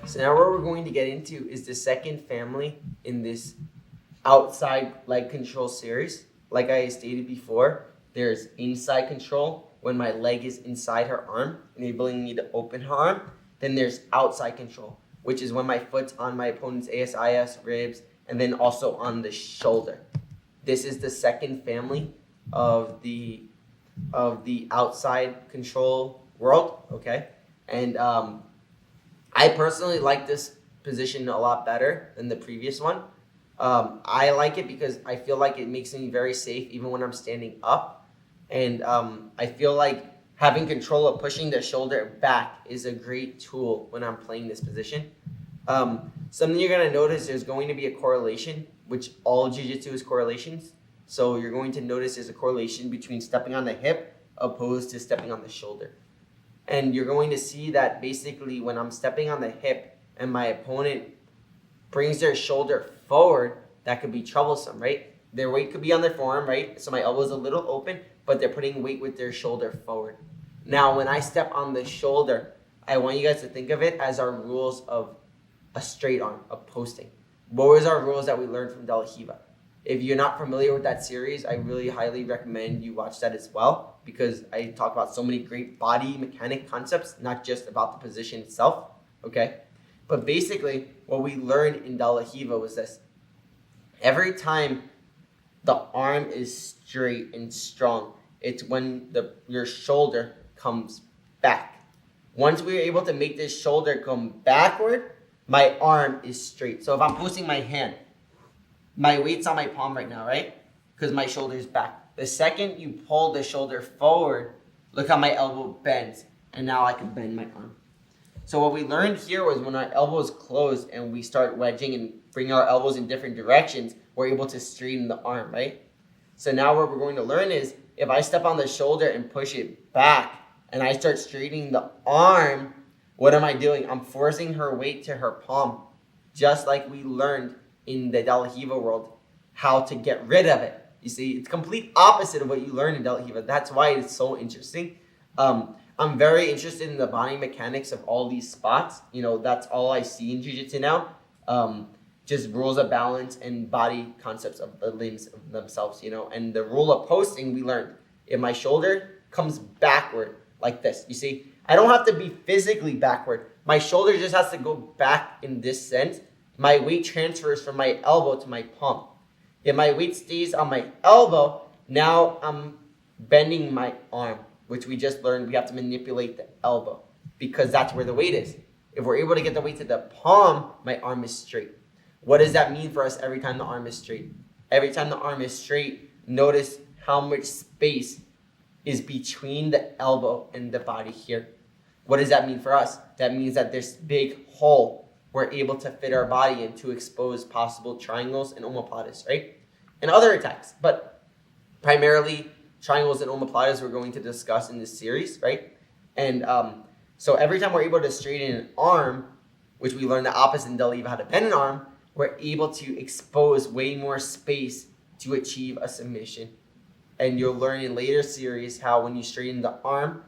So now what we're going to get into is the second family in this outside leg control series. Like I stated before, there's inside control when my leg is inside her arm, enabling me to open her arm. Then there's outside control, which is when my foot's on my opponent's ASIS, ribs, and then also on the shoulder. This is the second family of the outside control world, okay? And I personally like this position a lot better than the previous one. I like it because I feel like it makes me very safe even when I'm standing up. And I feel like having control of pushing the shoulder back is a great tool when I'm playing this position. Something you're going to notice, there's going to be a correlation, which all jiu-jitsu is correlations. So you're going to notice there's a correlation between stepping on the hip opposed to stepping on the shoulder. And you're going to see that basically when I'm stepping on the hip and my opponent brings their shoulder forward, that could be troublesome, right? Their weight could be on their forearm, right? So my elbow's a little open, but they're putting weight with their shoulder forward. Now, when I step on the shoulder, I want you guys to think of it as our rules of a straight arm, of posting. What was our rules that we learned from De La Riva? If you're not familiar with that series, I really highly recommend you watch that as well, because I talk about so many great body mechanic concepts, not just about the position itself, okay? But basically, what we learned in De La Riva was this. Every time the arm is straight and strong, it's when your shoulder comes back. Once we're able to make this shoulder come backward, my arm is straight. So if I'm posting my hand, my weight's on my palm right now, right? Because my shoulder's back. The second you pull the shoulder forward, look how my elbow bends. And now I can bend my arm. So what we learned here was when our elbows close and we start wedging and bring our elbows in different directions, we're able to straighten the arm, right? So now what we're going to learn is if I step on the shoulder and push it back and I start straightening the arm, what am I doing? I'm forcing her weight to her palm, just like we learned in the De La Riva world, how to get rid of it. You see, it's complete opposite of what you learn in De La Riva. That's why it's so interesting. I'm very interested in the body mechanics of all these spots. You know, that's all I see in jiu-jitsu now. Just rules of balance and body concepts of the limbs of themselves, you know. And the rule of posting we learned. If my shoulder comes backward like this, you see, I don't have to be physically backward. My shoulder just has to go back in this sense. My weight transfers from my elbow to my palm. If my weight stays on my elbow, now I'm bending my arm, which we just learned we have to manipulate the elbow because that's where the weight is. If we're able to get the weight to the palm, my arm is straight. What does that mean for us every time the arm is straight? Every time the arm is straight, notice how much space is between the elbow and the body here. What does that mean for us? That means that this big hole we're able to fit our body in to expose possible triangles and omoplatas, right? And other attacks, but primarily triangles and omoplatas we're going to discuss in this series, right? And so every time we're able to straighten an arm, which we learned the opposite in De La Riva, how to bend an arm, we're able to expose way more space to achieve a submission. And you'll learn in later series how when you straighten the arm,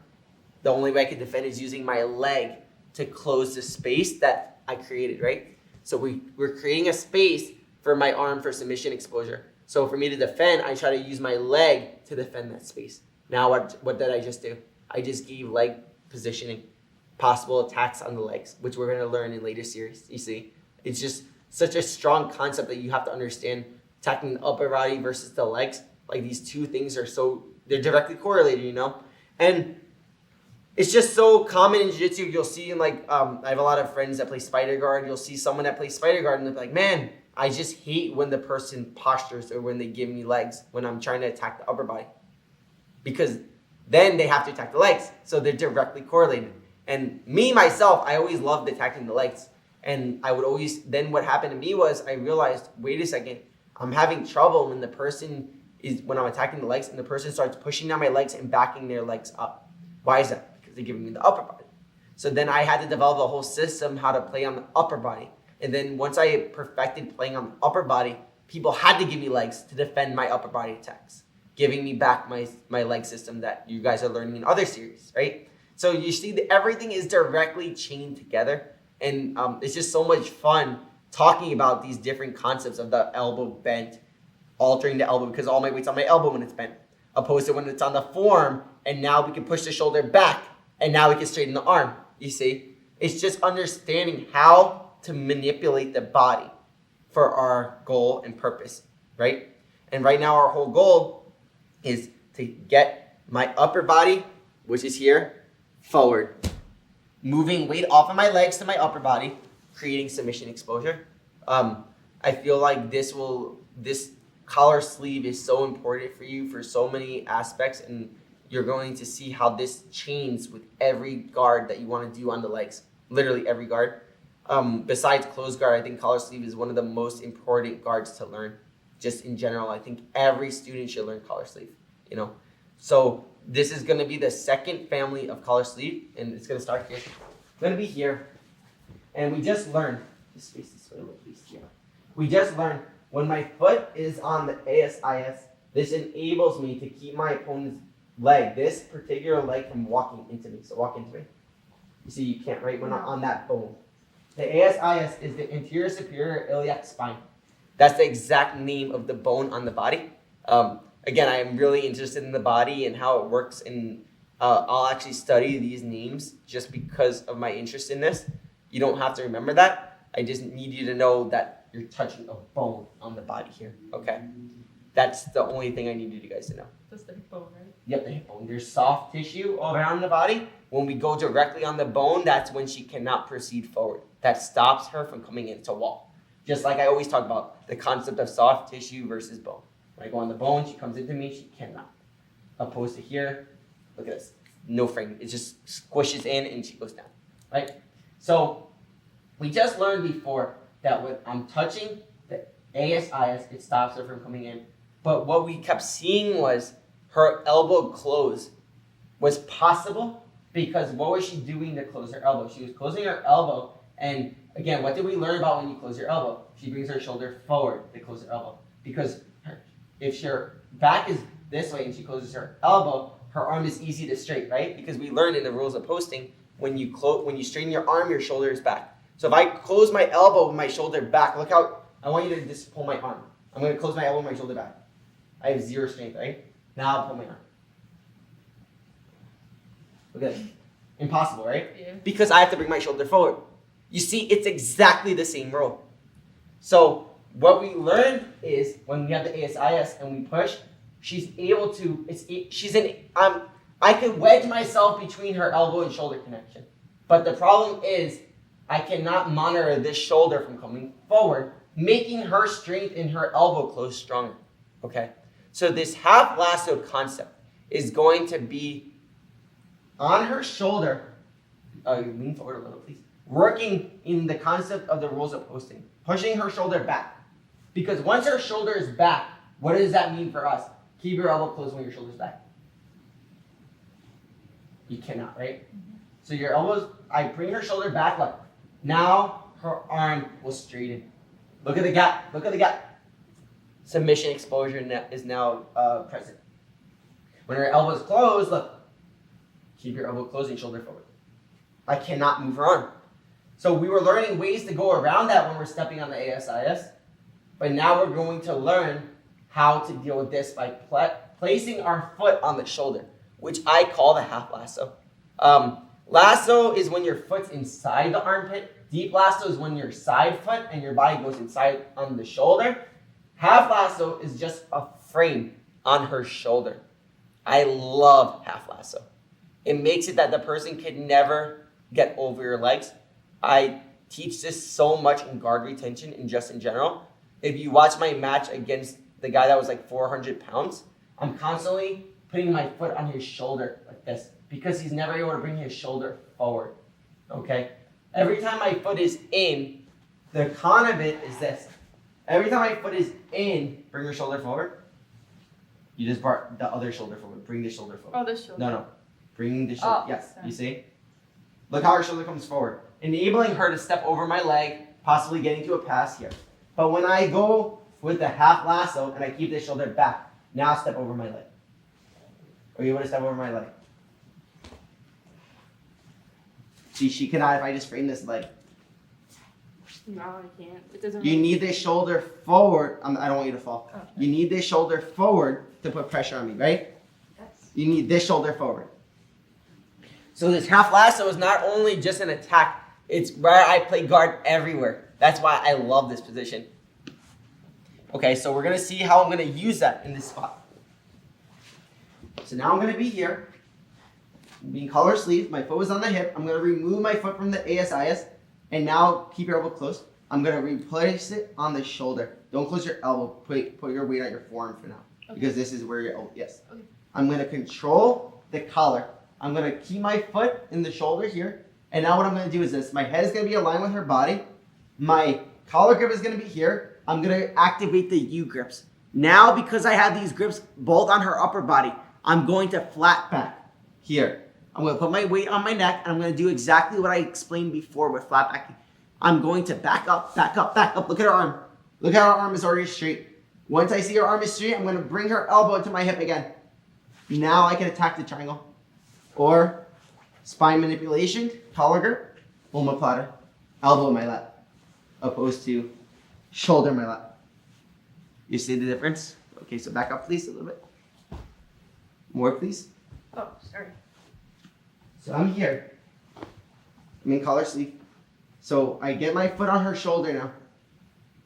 the only way I can defend is using my leg to close the space that I created, right? So we're creating a space for my arm for submission exposure. So for me to defend, I try to use my leg to defend that space. Now what did I just do? I just gave leg positioning, possible attacks on the legs, which we're going to learn in later series. You see, it's just such a strong concept that you have to understand attacking the upper body versus the legs. Like these two things they're directly correlated, you know? And it's just so common in jiu-jitsu. You'll see I have a lot of friends that play spider guard. You'll see someone that plays spider guard and they're like, man, I just hate when the person postures or when they give me legs when I'm trying to attack the upper body. Because then they have to attack the legs. So they're directly correlated. And me, myself, I always loved attacking the legs. And then what happened to me was I realized, wait a second, I'm having trouble when when I'm attacking the legs and the person starts pushing down my legs and backing their legs up. Why is that? Because they're giving me the upper body. So then I had to develop a whole system how to play on the upper body. And then once I perfected playing on the upper body, people had to give me legs to defend my upper body attacks, giving me back my leg system that you guys are learning in other series, right? So you see that everything is directly chained together. And it's just so much fun talking about these different concepts of the elbow bent, altering the elbow because all my weight's on my elbow when it's bent, opposed to when it's on the forearm, and now we can push the shoulder back, and now we can straighten the arm. You see? It's just understanding how to manipulate the body for our goal and purpose, right? And right now our whole goal is to get my upper body, which is here, forward. Moving weight off of my legs to my upper body, creating submission exposure. I feel like this collar sleeve is so important for you for so many aspects, and you're going to see how this changes with every guard that you want to do on the legs. Literally every guard. Besides closed guard, I think collar sleeve is one of the most important guards to learn. Just in general, I think every student should learn collar sleeve, you know. So this is going to be the second family of collar sleeve, and it's going to start here. It's going to be here. And we just learned, just face this way a little, please. Yeah. We just learned when my foot is on the ASIS, this enables me to keep my opponent's leg, this particular leg, from walking into me. So walk into me. You see, you can't, right? We're not on that bone. The ASIS is the anterior superior iliac spine. That's the exact name of the bone on the body. Again, I am really interested in the body and how it works, and I'll actually study these names just because of my interest in this. You don't have to remember that. I just need you to know that you're touching a bone on the body here, okay? That's the only thing I needed you guys to know. That's the hip bone, right? Yep, the hip bone. There's soft tissue around the body. When we go directly on the bone, that's when she cannot proceed forward. That stops her from coming into wall. Just like I always talk about the concept of soft tissue versus bone. When I go on the bone, she comes into me, she cannot. Opposed to here, look at this. No frame. It just squishes in and she goes down, right? So we just learned before that when I'm touching the ASIS, it stops her from coming in. But what we kept seeing was her elbow close was possible because what was she doing to close her elbow? She was closing her elbow, and again, what did we learn about when you close your elbow? She brings her shoulder forward to close her elbow. Because if her back is this way and she closes her elbow, her arm is easy to straight, right? Because we learned in the rules of posting, when you straighten your arm, your shoulder is back. So if I close my elbow with my shoulder back, look how, I want you to just pull my arm. I'm going to close my elbow with my shoulder back. I have zero strength, right? Now I'll pull my arm. Look at this. Impossible, right? Yeah. Because I have to bring my shoulder forward. You see, it's exactly the same rule. So what we learned is when we have the ASIS and we push, she's able to, I could wedge myself between her elbow and shoulder connection. But the problem is I cannot monitor this shoulder from coming forward, making her strength in her elbow close stronger. Okay? So this half lasso concept is going to be on her shoulder. Lean forward a little, please. Working in the concept of the rules of posting. Pushing her shoulder back. Because once her shoulder is back, what does that mean for us? Keep your elbow closed when your shoulder's back. You cannot, right? Mm-hmm. So your elbows, I bring her shoulder back, look. Now her arm will straighten. Look at the gap. Look at the gap. Submission exposure is now present. When her elbow is closed, look. Keep your elbow closed and shoulder forward. I cannot move her arm. So we were learning ways to go around that when we're stepping on the ASIS. But now we're going to learn how to deal with this by placing our foot on the shoulder, which I call the half lasso. Lasso is when your foot's inside the armpit. Deep lasso is when your side foot and your body goes inside on the shoulder. Half lasso is just a frame on her shoulder. I love half lasso. It makes it that the person can never get over your legs. I teach this so much in guard retention and just in general. If you watch my match against the guy that was like 400 pounds, I'm constantly putting my foot on his shoulder like this because he's never able to bring his shoulder forward, okay? Every time my foot is in, the con of it is this. Every time my foot is in, bring your shoulder forward. You just brought the other shoulder forward. Bring the shoulder forward. Oh, this shoulder. No. Bring the shoulder. Oh, yes, sorry. You see? Look how her shoulder comes forward. Enabling her to step over my leg, possibly getting to a pass here. But when I go with the half lasso and I keep the shoulder back, now step over my leg. Are you able to step over my leg? See, she cannot if I just frame this leg. No, I can't. It doesn't. You need the shoulder forward. I don't want you to fall. Okay. You need the shoulder forward to put pressure on me, right? Yes. You need this shoulder forward. So this half lasso is not only just an attack, it's where I play guard everywhere. That's why I love this position. Okay, so we're gonna see how I'm gonna use that in this spot. So now I'm gonna be here, being collar sleeve, my foot was on the hip. I'm gonna remove my foot from the ASIS, and now keep your elbow close. I'm gonna replace it on the shoulder. Don't close your elbow, put your weight on your forearm for now. Okay. Because this is where your elbow, yes. Okay. I'm gonna control the collar. I'm gonna keep my foot in the shoulder here. And now what I'm gonna do is this. My head is gonna be aligned with her body. My collar grip is gonna be here. I'm gonna activate the U grips. Now, because I have these grips both on her upper body, I'm going to flat back here. I'm gonna put my weight on my neck, and I'm gonna do exactly what I explained before with flat backing. I'm going to back up, back up, back up. Look at her arm. Look how her arm is already straight. Once I see her arm is straight, I'm gonna bring her elbow to my hip again. Now I can attack the triangle. Or spine manipulation, collar grip, omoplata, elbow in my lap, opposed to shoulder in my lap. You see the difference? Okay, so back up please a little bit. More please. Oh, sorry. So I'm here. I'm in collar sleeve. So I get my foot on her shoulder now.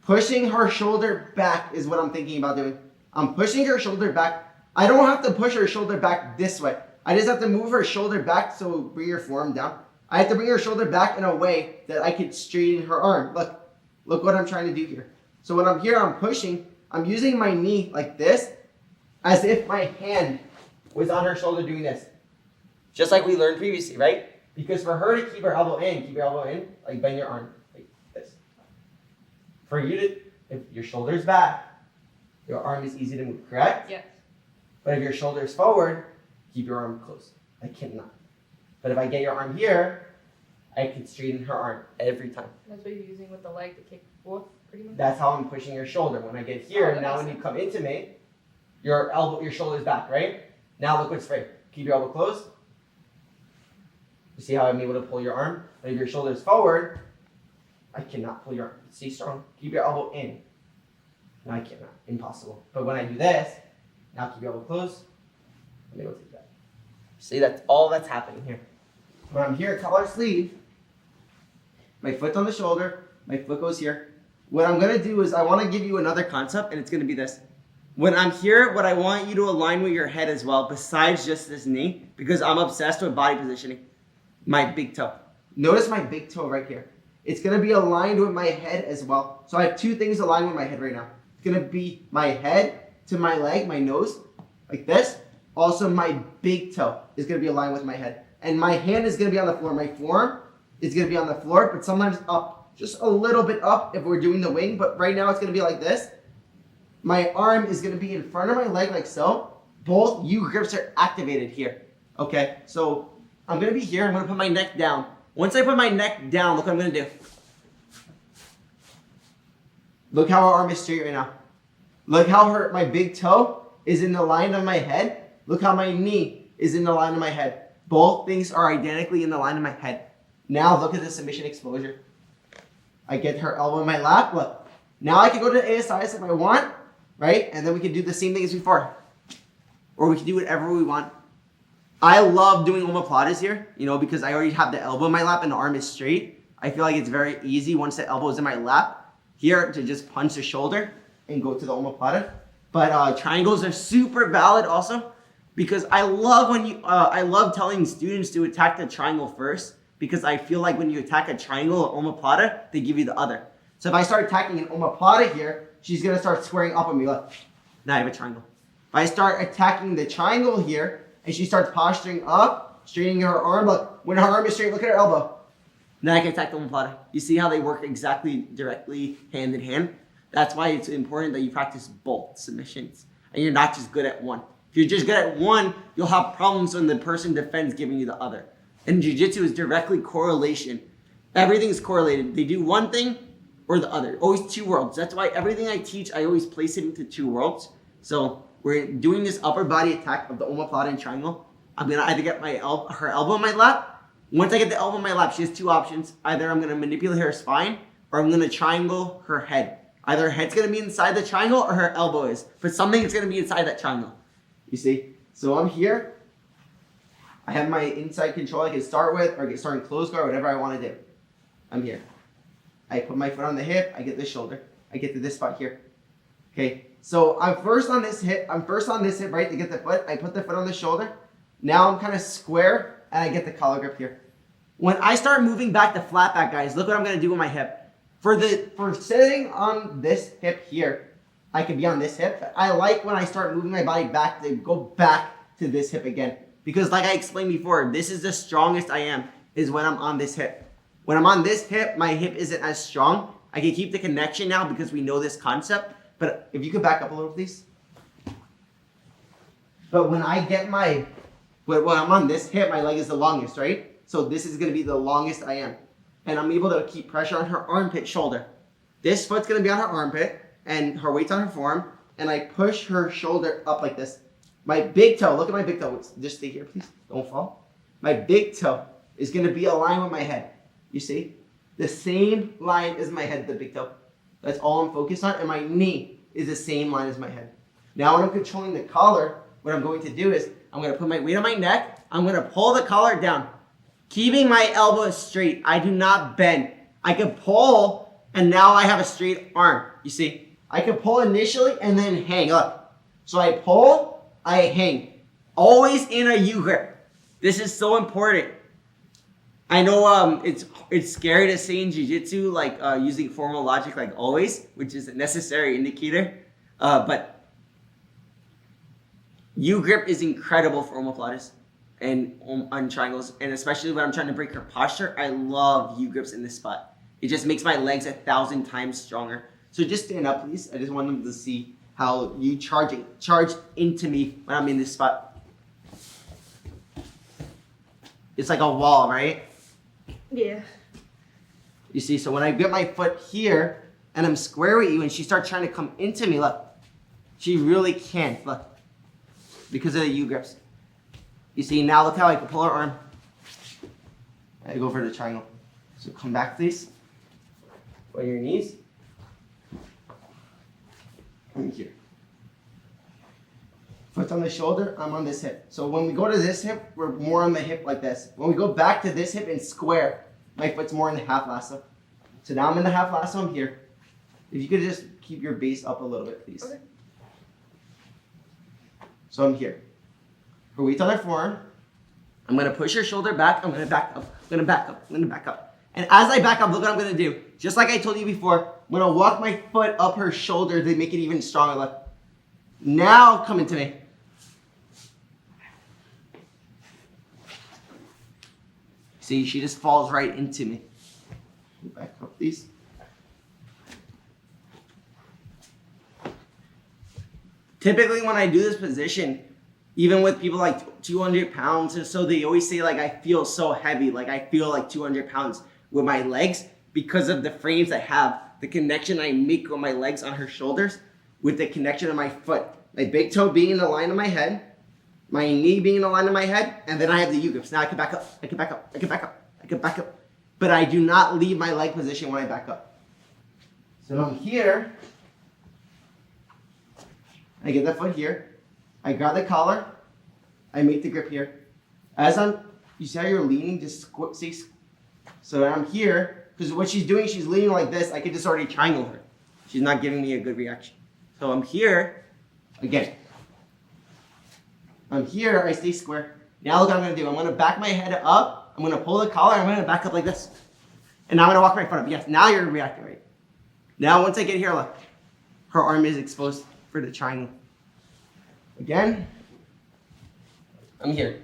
Pushing her shoulder back is what I'm thinking about doing. I'm pushing her shoulder back. I don't have to push her shoulder back this way. I just have to move her shoulder back, so bring her forearm down. I have to bring her shoulder back in a way that I could straighten her arm. Look what I'm trying to do here. So when I'm here, I'm pushing. I'm using my knee like this, as if my hand was on her shoulder doing this. Just like we learned previously, right? Because for her to keep her elbow in, like bend your arm like this. For you to, if your shoulder's back, your arm is easy to move, correct? Yes. But if your shoulder is forward, keep your arm close. I cannot. But if I get your arm here, I can straighten her arm every time. That's what you're using with the leg to kick forth, pretty much? That's how I'm pushing your shoulder. When I get here, now when you come into me, your shoulder's back, right? Now look what's straight. Keep your elbow closed. You see how I'm able to pull your arm? But if your shoulder is forward, I cannot pull your arm. Stay strong. Keep your elbow in. No, I cannot. Impossible. But when I do this, now keep your elbow closed. I'm able to take that. See, that's all that's happening here. When I'm here, collar sleeve, my foot's on the shoulder, my foot goes here. What I'm gonna do is I wanna give you another concept, and it's gonna be this. When I'm here, what I want you to align with your head as well, besides just this knee, because I'm obsessed with body positioning. My big toe. Notice my big toe right here. It's gonna be aligned with my head as well. So I have two things aligned with my head right now. It's gonna be my head to my leg, my nose, like this. Also, my big toe is gonna be aligned with my head. And my hand is gonna be on the floor. My forearm is gonna be on the floor, but sometimes up, just a little bit up if we're doing the wing, but right now it's gonna be like this. My arm is gonna be in front of my leg like so. Both U grips are activated here. Okay, so I'm gonna be here, I'm gonna put my neck down. Once I put my neck down, look what I'm gonna do. Look how our arm is straight right now. Look how my big toe is in the line of my head. Look how my knee is in the line of my head. Both things are identically in the line of my head. Now look at the submission exposure. I get her elbow in my lap, look. Now I can go to the ASIS if I want, right? And then we can do the same thing as before. Or we can do whatever we want. I love doing omoplatas here, because I already have the elbow in my lap and the arm is straight. I feel like it's very easy once the elbow is in my lap here to just punch the shoulder and go to the omoplata. But triangles are super valid also, because I love telling students to attack the triangle first, because I feel like when you attack a triangle or omoplata, they give you the other. So if I start attacking an omoplata here, she's gonna start squaring up on me. Look, now I have a triangle. If I start attacking the triangle here, and she starts posturing up, straightening her arm. Look, when her arm is straight, look at her elbow. Now I can attack the omoplata. You see how they work exactly directly hand in hand? That's why it's important that you practice both submissions. And you're not just good at one. If you're just good at one, you'll have problems when the person defends giving you the other. And jiu-jitsu is directly correlation. Everything is correlated. They do one thing or the other. Always two worlds. That's why everything I teach, I always place it into two worlds. So we're doing this upper body attack of the omoplata and triangle. I'm gonna either get her elbow in my lap. Once I get the elbow in my lap, she has two options. Either I'm gonna manipulate her spine, or I'm gonna triangle her head. Either her head's gonna be inside the triangle or her elbow is, but something's gonna be inside that triangle. You see? So I'm here. I have my inside control I can start with, or I can start in close guard, whatever I want to do. I'm here. I put my foot on the hip, I get the shoulder. I get to this spot here. Okay, so I'm first on this hip, right, to get the foot. I put the foot on the shoulder. Now I'm kind of square, and I get the collar grip here. When I start moving back to flat back, guys, look what I'm gonna do with my hip. For sitting on this hip here, I can be on this hip. But I like when I start moving my body back to go back to this hip again. Because like I explained before, this is the strongest I am, is when I'm on this hip. When I'm on this hip, my hip isn't as strong. I can keep the connection now because we know this concept. But if you could back up a little, please. But when I get when I'm on this hip, my leg is the longest, right? So this is gonna be the longest I am. And I'm able to keep pressure on her armpit shoulder. This foot's gonna be on her armpit, and her weight's on her forearm, and I push her shoulder up like this. My big toe, look at my big toe. Just stay here, please. Don't fall. My big toe is gonna be aligned with my head. You see? The same line as my head, the big toe. That's all I'm focused on, and my knee is the same line as my head. Now when I'm controlling the collar, what I'm going to do is, I'm gonna put my weight on my neck, I'm gonna pull the collar down. Keeping my elbows straight. I do not bend. I can pull, and now I have a straight arm. You see? I can pull initially and then hang. Look. So I pull, I hang. Always in a U-grip. This is so important. I know it's scary to say in jiu-jitsu, like using formal logic like always, which is a necessary indicator. But U-grip is incredible for omoplatas and on triangles, and especially when I'm trying to break her posture, I love U-grips in this spot. It just makes my legs 1,000 times stronger. So just stand up, please. I just want them to see how you charge into me when I'm in this spot. It's like a wall, right? Yeah. You see, so when I get my foot here and I'm square with you and she starts trying to come into me, look, she really can't, look, because of the U-grips. You see, now look how I can pull her arm. I go for the triangle. So come back, please. On your knees. I'm here. Foot's on the shoulder, I'm on this hip. So when we go to this hip, we're more on the hip like this. When we go back to this hip and square, my foot's more in the half lasso. So now I'm in the half lasso, I'm here. If you could just keep your base up a little bit, please. Okay. So I'm here. Her weight's on her forearm. I'm gonna push her shoulder back, I'm gonna back up, I'm gonna back up, I'm gonna back up. And as I back up, look what I'm gonna do. Just like I told you before, I'm gonna walk my foot up her shoulder to make it even stronger. Look. Now come into me. See, she just falls right into me. Back up, please. Typically, when I do this position, even with people like 200 pounds or so, they always say like, I feel so heavy, like I feel like 200 pounds with my legs because of the frames I have, the connection I make with my legs on her shoulders with the connection of my foot. My big toe being in the line of my head, my knee being in the line of my head, and then I have the U-grips. Now I can back up, I can back up, I can back up, I can back up. But I do not leave my leg position when I back up. So I'm here, I get the foot here, I grab the collar, I make the grip here. You see how you're leaning, just see. So I'm here, because what she's doing, she's leaning like this, I could just already triangle her. She's not giving me a good reaction. So I'm here, again. I'm here, I stay square. Now look what I'm gonna do. I'm gonna back my head up, I'm gonna pull the collar, I'm gonna back up like this. And now I'm gonna walk my foot up. Yes, now you're reacting right. Now once I get here, look, her arm is exposed for the triangle. Again, I'm here.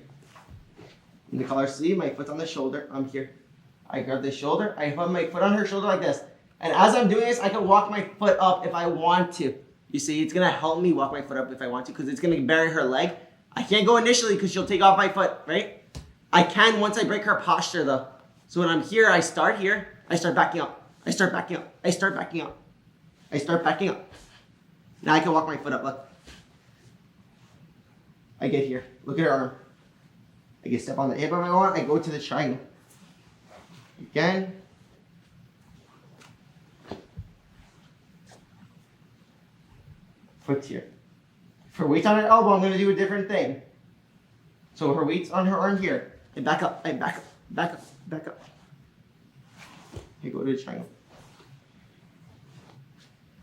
In the collar sleeve, my foot's on the shoulder, I'm here. I grab the shoulder, I put my foot on her shoulder like this. And as I'm doing this, I can walk my foot up if I want to. You see, it's gonna help me walk my foot up if I want to, because it's gonna bury her leg. I can't go initially because she'll take off my foot, right? I can once I break her posture though. So when I'm here, I start here, I start backing up, I start backing up, I start backing up, I start backing up. Now I can walk my foot up, look. I get here, look at her arm. I can step on the hip if I want, I go to the triangle. Again. foot here. If her weight's on her elbow, I'm gonna do a different thing. So her weight's on her arm here. And back up, and back up, back up, back up. Okay, go to the triangle.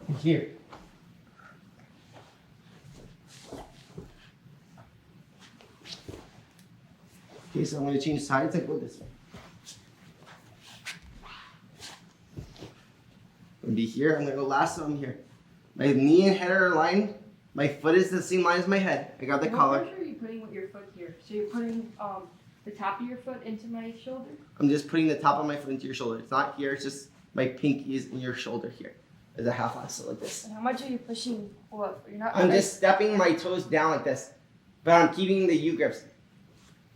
And here. Okay, so I'm gonna change sides and go this way. I'm gonna be here, I'm gonna go lasso, I'm here. My knee and head are aligned. My foot is the same line as my head. I got the collar. What pressure are you putting with your foot here? So you're putting the top of your foot into my shoulder? I'm just putting the top of my foot into your shoulder. It's not here, it's just my pinky is in your shoulder here. There's a half lasso like this. And how much are you pushing what? You're not I'm just stepping my toes down like this, but I'm keeping the U-grips.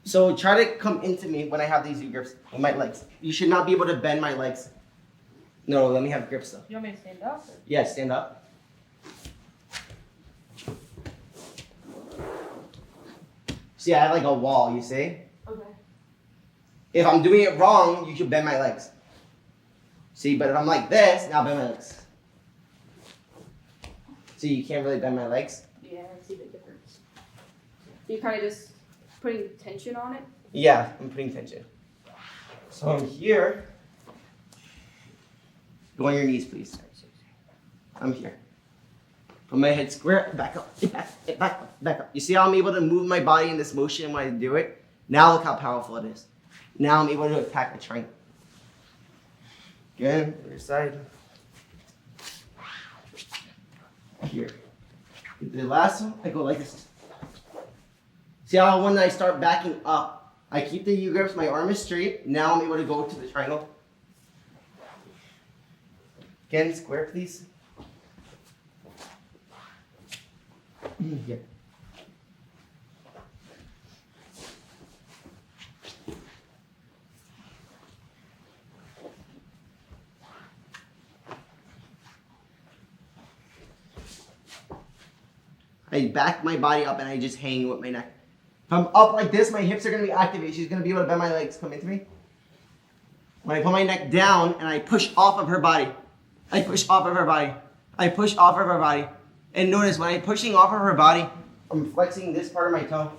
So try to come into me when I have these U-grips with my legs. You should not be able to bend my legs. No, let me have grips though. You want me to stand up? Or? Yeah, stand up. See, I have like a wall, you see? Okay. If I'm doing it wrong, you should bend my legs. See, but if I'm like this, now bend my legs. See, you can't really bend my legs. Yeah, I see the difference. You kind of just putting tension on it? Yeah, I'm putting tension. So I'm here. Go on your knees, please. I'm here. Put my head square, back up, back up, back up. You see how I'm able to move my body in this motion when I do it? Now look how powerful it is. Now I'm able to attack the triangle. Again, other side. Here. The last one, I go like this. See how when I start backing up, I keep the U-grips, my arm is straight. Now I'm able to go to the triangle. Again, square, please. Here. I back my body up and I just hang with my neck. If I'm up like this, my hips are going to be activated. She's going to be able to bend my legs. Come into me. When I put my neck down and I push off of her body, I push off of her body. I push off of her body. And notice when I'm pushing off of her body, I'm flexing this part of my toe.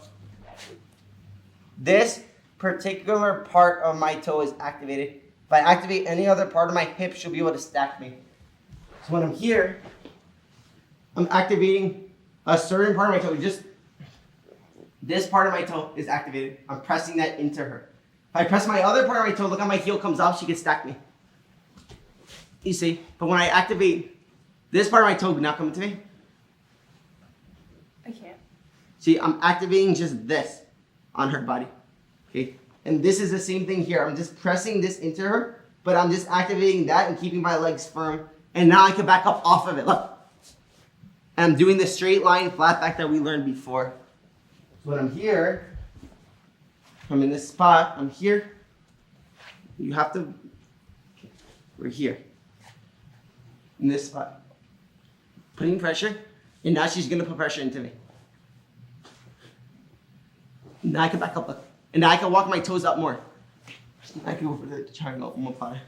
This particular part of my toe is activated. If I activate any other part of my hip, she'll be able to stack me. So when I'm here, I'm activating a certain part of my toe. Just this part of my toe is activated. I'm pressing that into her. If I press my other part of my toe, look how my heel comes off, she can stack me. You see? But when I activate this part of my toe, now come to me. I can't. See, I'm activating just this on her body. Okay? And this is the same thing here. I'm just pressing this into her, but I'm just activating that and keeping my legs firm. And now I can back up off of it. Look. And I'm doing the straight line flat back that we learned before. So when I'm here, I'm in this spot, I'm here. You have to, we're here. In this spot. Putting pressure, and now she's gonna put pressure into me. Now I can back up, and now I can walk my toes up more. I can go for the triangle omoplata.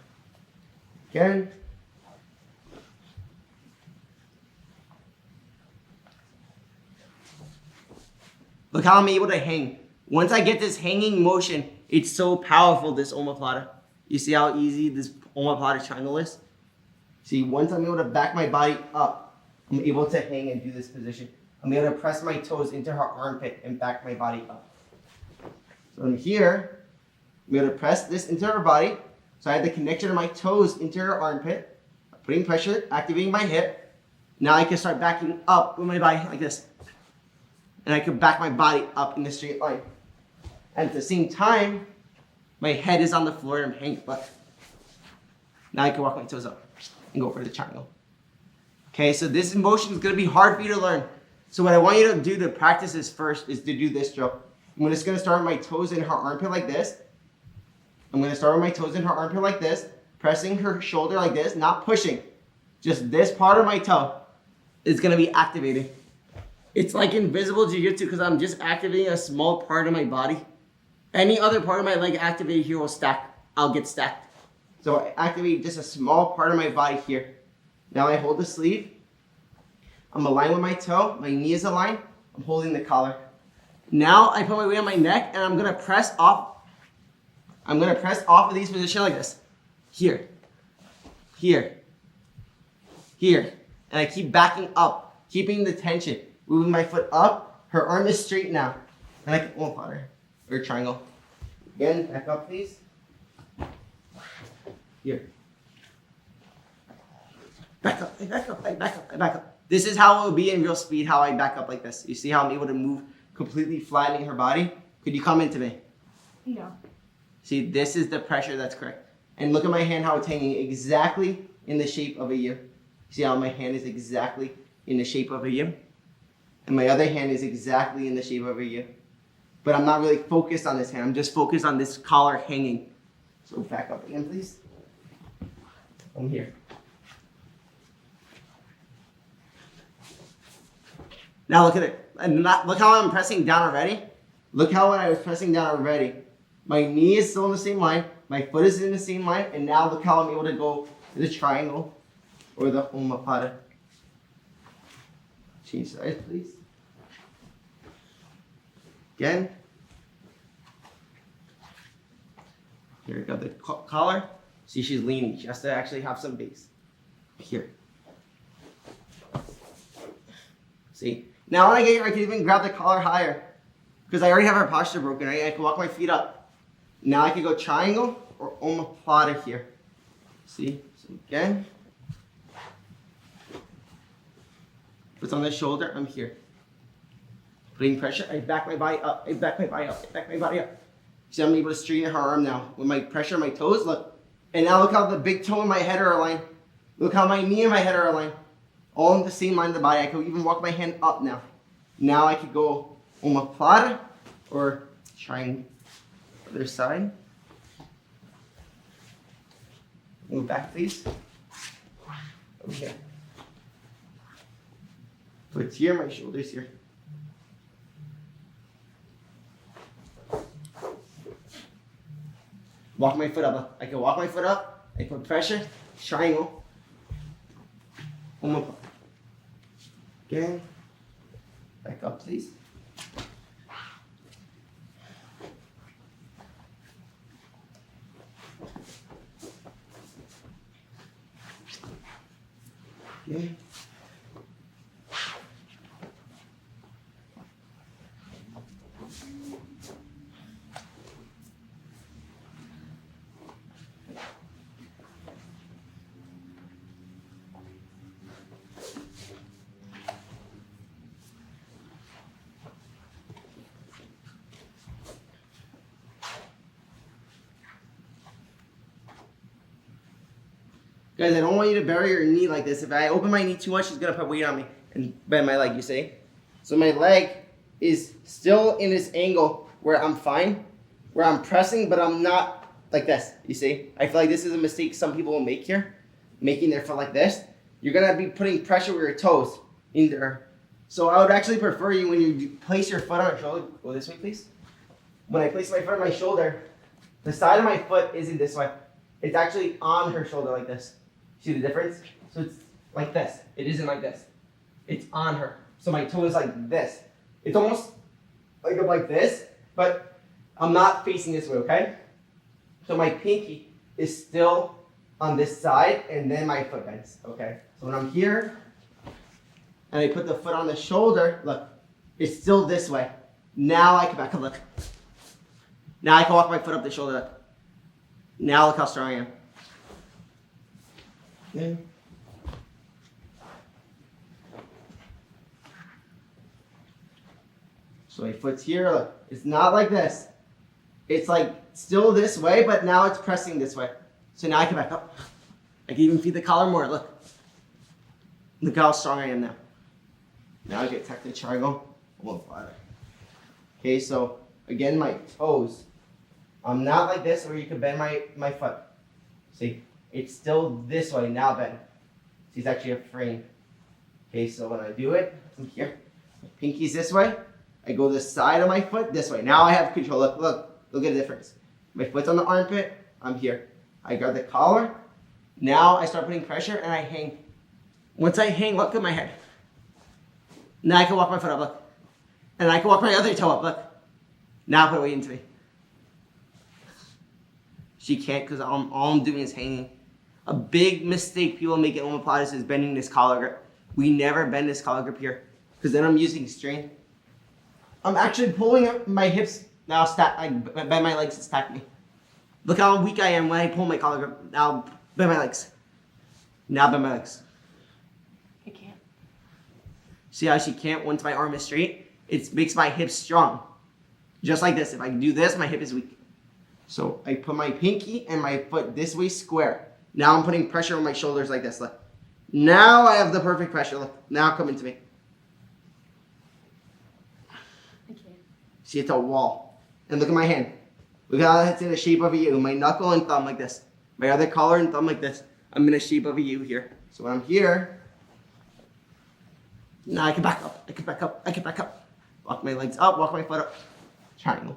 Again. Look how I'm able to hang. Once I get this hanging motion, it's so powerful, this omoplata. You see how easy this omoplata triangle is? See, once I'm able to back my body up, I'm able to hang and do this position. I'm able to press my toes into her armpit and back my body up. So I'm here, I'm able to press this into her body. So I have the connection of my toes into her armpit, putting pressure, activating my hip. Now I can start backing up with my body like this. And I can back my body up in a straight line. And at the same time, my head is on the floor and I'm hanging back. Now I can walk my toes up and go for the triangle. Okay, so this motion is going to be hard for you to learn. So what I want you to do to practice this first is to do this drill. I'm just going to start with my toes in her armpit like this. I'm going to start with my toes in her armpit like this, pressing her shoulder like this, not pushing. Just this part of my toe is going to be activated. It's like invisible jiu-jitsu because I'm just activating a small part of my body. Any other part of my leg activated here will stack. I'll get stacked. So I activate just a small part of my body here. Now I hold the sleeve. I'm aligned with my toe. My knee is aligned. I'm holding the collar. Now I put my weight on my neck and I'm gonna press off. I'm gonna press off of these positions like this. Here, here, here. And I keep backing up, keeping the tension, moving my foot up. Her arm is straight now. And I can, omoplata, or triangle. Again, back up please. Here. Back up, I back up, I back up, I back up. This is how it will be in real speed, how I back up like this. You see how I'm able to move completely flattening her body? Could you comment to me? No. See, this is the pressure that's correct. And look at my hand, how it's hanging exactly in the shape of a U. See how my hand is exactly in the shape of a U? And my other hand is exactly in the shape of a U. But I'm not really focused on this hand. I'm just focused on this collar hanging. So back up again, please. I'm here. Now look at it. And look how I'm pressing down already. Look how when I was pressing down already, my knee is still in the same line, my foot is in the same line, and now look how I'm able to go to the triangle or the omoplata. Change sides, please. Again. Here we got the collar. See, she's leaning. She has to actually have some base. Here. See? Now when I get here, I can even grab the collar higher. Because I already have her posture broken, right? I can walk my feet up. Now I can go triangle or omoplata here. See? So again. Foot's on the shoulder, I'm here. Putting pressure, I back my body up, I back my body up, I back my body up. See, I'm able to straighten her arm now. With my pressure on my toes, look. And now look how the big toe and my head are aligned. Look how my knee and my head are aligned. All in the same line of the body. I can even walk my hand up now. Now I could go omoplata or triangle. Other side. Move back, please. Okay. Foot's here, my shoulders here. Walk my foot up. I can walk my foot up. I put pressure. Triangle. Omoplata. Again. Back up, please. Again. Guys, I don't want you to bury your knee like this. If I open my knee too much, she's going to put weight on me and bend my leg, you see? So my leg is still in this angle where I'm fine, where I'm pressing, but I'm not like this, you see? I feel like this is a mistake some people will make here, making their foot like this. You're going to be putting pressure with your toes in there. So I would actually prefer you when you place your foot on your shoulder, go this way, please. When I place my foot on my shoulder, the side of my foot isn't this way. It's actually on her shoulder like this. See the difference? So it's like this. It isn't like this. It's on her. So my toe is like this. It's almost like this, but I'm not facing this way, okay? So my pinky is still on this side, and then my foot bends, okay? So when I'm here, and I put the foot on the shoulder, look, it's still this way. Now I can back up, look. Now I can walk my foot up the shoulder, look. Now look how strong I am. Okay. So my foot's here, look. It's not like this. It's like still this way, but now it's pressing this way. So now I can back up. I can even feed the collar more, look. Look how strong I am now. Now I get tucked to triangle. Okay, so again, my toes. I'm not like this where you can bend my foot. See? It's still this way, now bend. See, it's actually a frame. Okay, so when I do it, from here, my pinky's this way. I go the side of my foot this way. Now I have control. Look at the difference. My foot's on the armpit, I'm here. I grab the collar. Now I start putting pressure and I hang. Once I hang, look at my head. Now I can walk my foot up, look. And I can walk my other toe up, look. Now put it weight into me. She can't because all I'm doing is hanging. A big mistake people make in omoplatas is bending this collar grip. We never bend this collar grip here because then I'm using strain. I'm actually pulling up my hips now. I bend my legs and stack me. Look how weak I am when I pull my collar grip. Now bend my legs. Now bend my legs. I can't. See how she can't once my arm is straight? It makes my hips strong. Just like this. If I do this, my hip is weak. So I put my pinky and my foot this way square. Now I'm putting pressure on my shoulders like this. Look. Now I have the perfect pressure. Look. Now come into me. I can't. See, it's a wall. And look at my hand. Look how it's in the shape of a U. My knuckle and thumb like this. My other collar and thumb like this. I'm in the shape of a U here. So when I'm here, now I can back up. I can back up. I can back up. Walk my legs up. Walk my foot up. Triangle.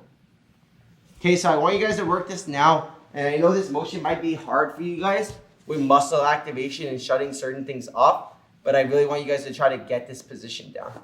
Okay, so I want you guys to work this now. And I know this motion might be hard for you guys with muscle activation and shutting certain things off. But I really want you guys to try to get this position down.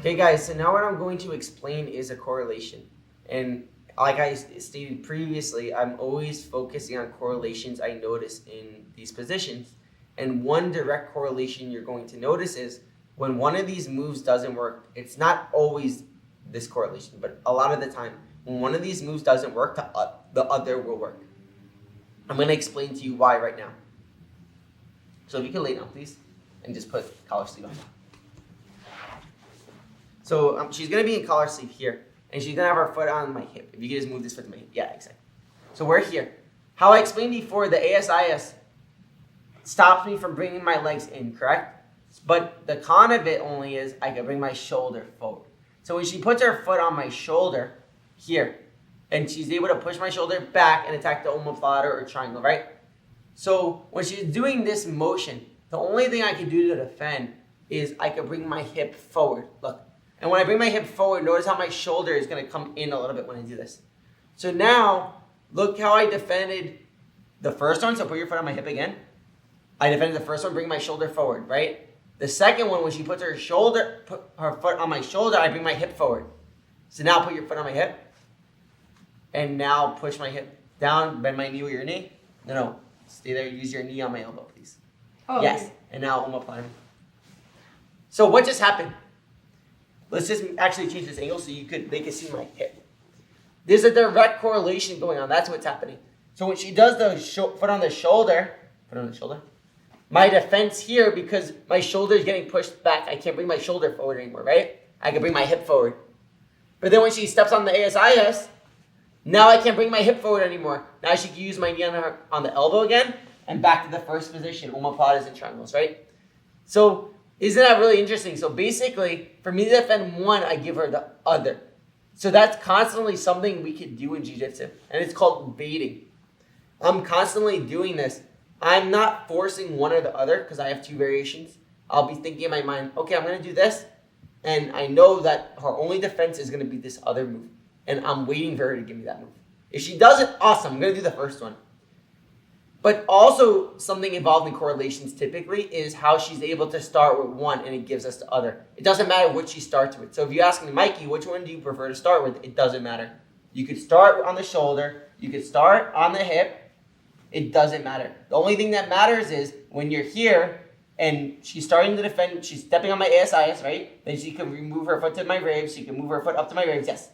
Okay guys, so now what I'm going to explain is a correlation. And like I stated previously, I'm always focusing on correlations I notice in these positions. And one direct correlation you're going to notice is when one of these moves doesn't work, it's not always this correlation, but a lot of the time, when one of these moves doesn't work, the other will work. I'm going to explain to you why right now. So if you can lay down, please, and just put collar sleeve on. So she's going to be in collar sleeve here, and she's going to have her foot on my hip. If you can just move this foot to my hip. Yeah, exactly. So we're here. How I explained before, the ASIS stops me from bringing my legs in, correct? But the con of it only is I can bring my shoulder forward. So when she puts her foot on my shoulder here, and she's able to push my shoulder back and attack the omoplata or triangle, right? So when she's doing this motion, the only thing I can do to defend is I can bring my hip forward. Look. And when I bring my hip forward, notice how my shoulder is going to come in a little bit when I do this. So now, look how I defended the first one. So put your foot on my hip again. I defended the first one, bring my shoulder forward, right? The second one, when she puts her foot on my shoulder, I bring my hip forward. So now put your foot on my hip. And now push my hip down, bend my knee with your knee. No. Stay there, use your knee on my elbow, please. Oh, yes. okay. And now omoplata. So what just happened? Let's just actually change this angle so they can see my hip. There's a direct correlation going on. That's what's happening. So when she does the foot on the shoulder, my defense here, because my shoulder is getting pushed back, I can't bring my shoulder forward anymore, right? I can bring my hip forward. But then when she steps on the ASIS, now I can't bring my hip forward anymore. Now she can use my knee on the elbow again and back to the first position, omoplatas and triangles, right? So isn't that really interesting? So basically, for me to defend one, I give her the other. So that's constantly something we could do in jiu-jitsu, and it's called baiting. I'm constantly doing this. I'm not forcing one or the other because I have two variations. I'll be thinking in my mind, okay, I'm going to do this, and I know that her only defense is going to be this other move, and I'm waiting for her to give me that move. If she does it, awesome. I'm going to do the first one. But also something involved in correlations typically is how she's able to start with one and it gives us the other. It doesn't matter what she starts with. So if you ask me, Mikey, which one do you prefer to start with? It doesn't matter. You could start on the shoulder. You could start on the hip. It doesn't matter. The only thing that matters is when you're here and she's starting to defend, she's stepping on my ASIS, right? Then she can remove her foot to my ribs. She can move her foot up to my ribs. Yes.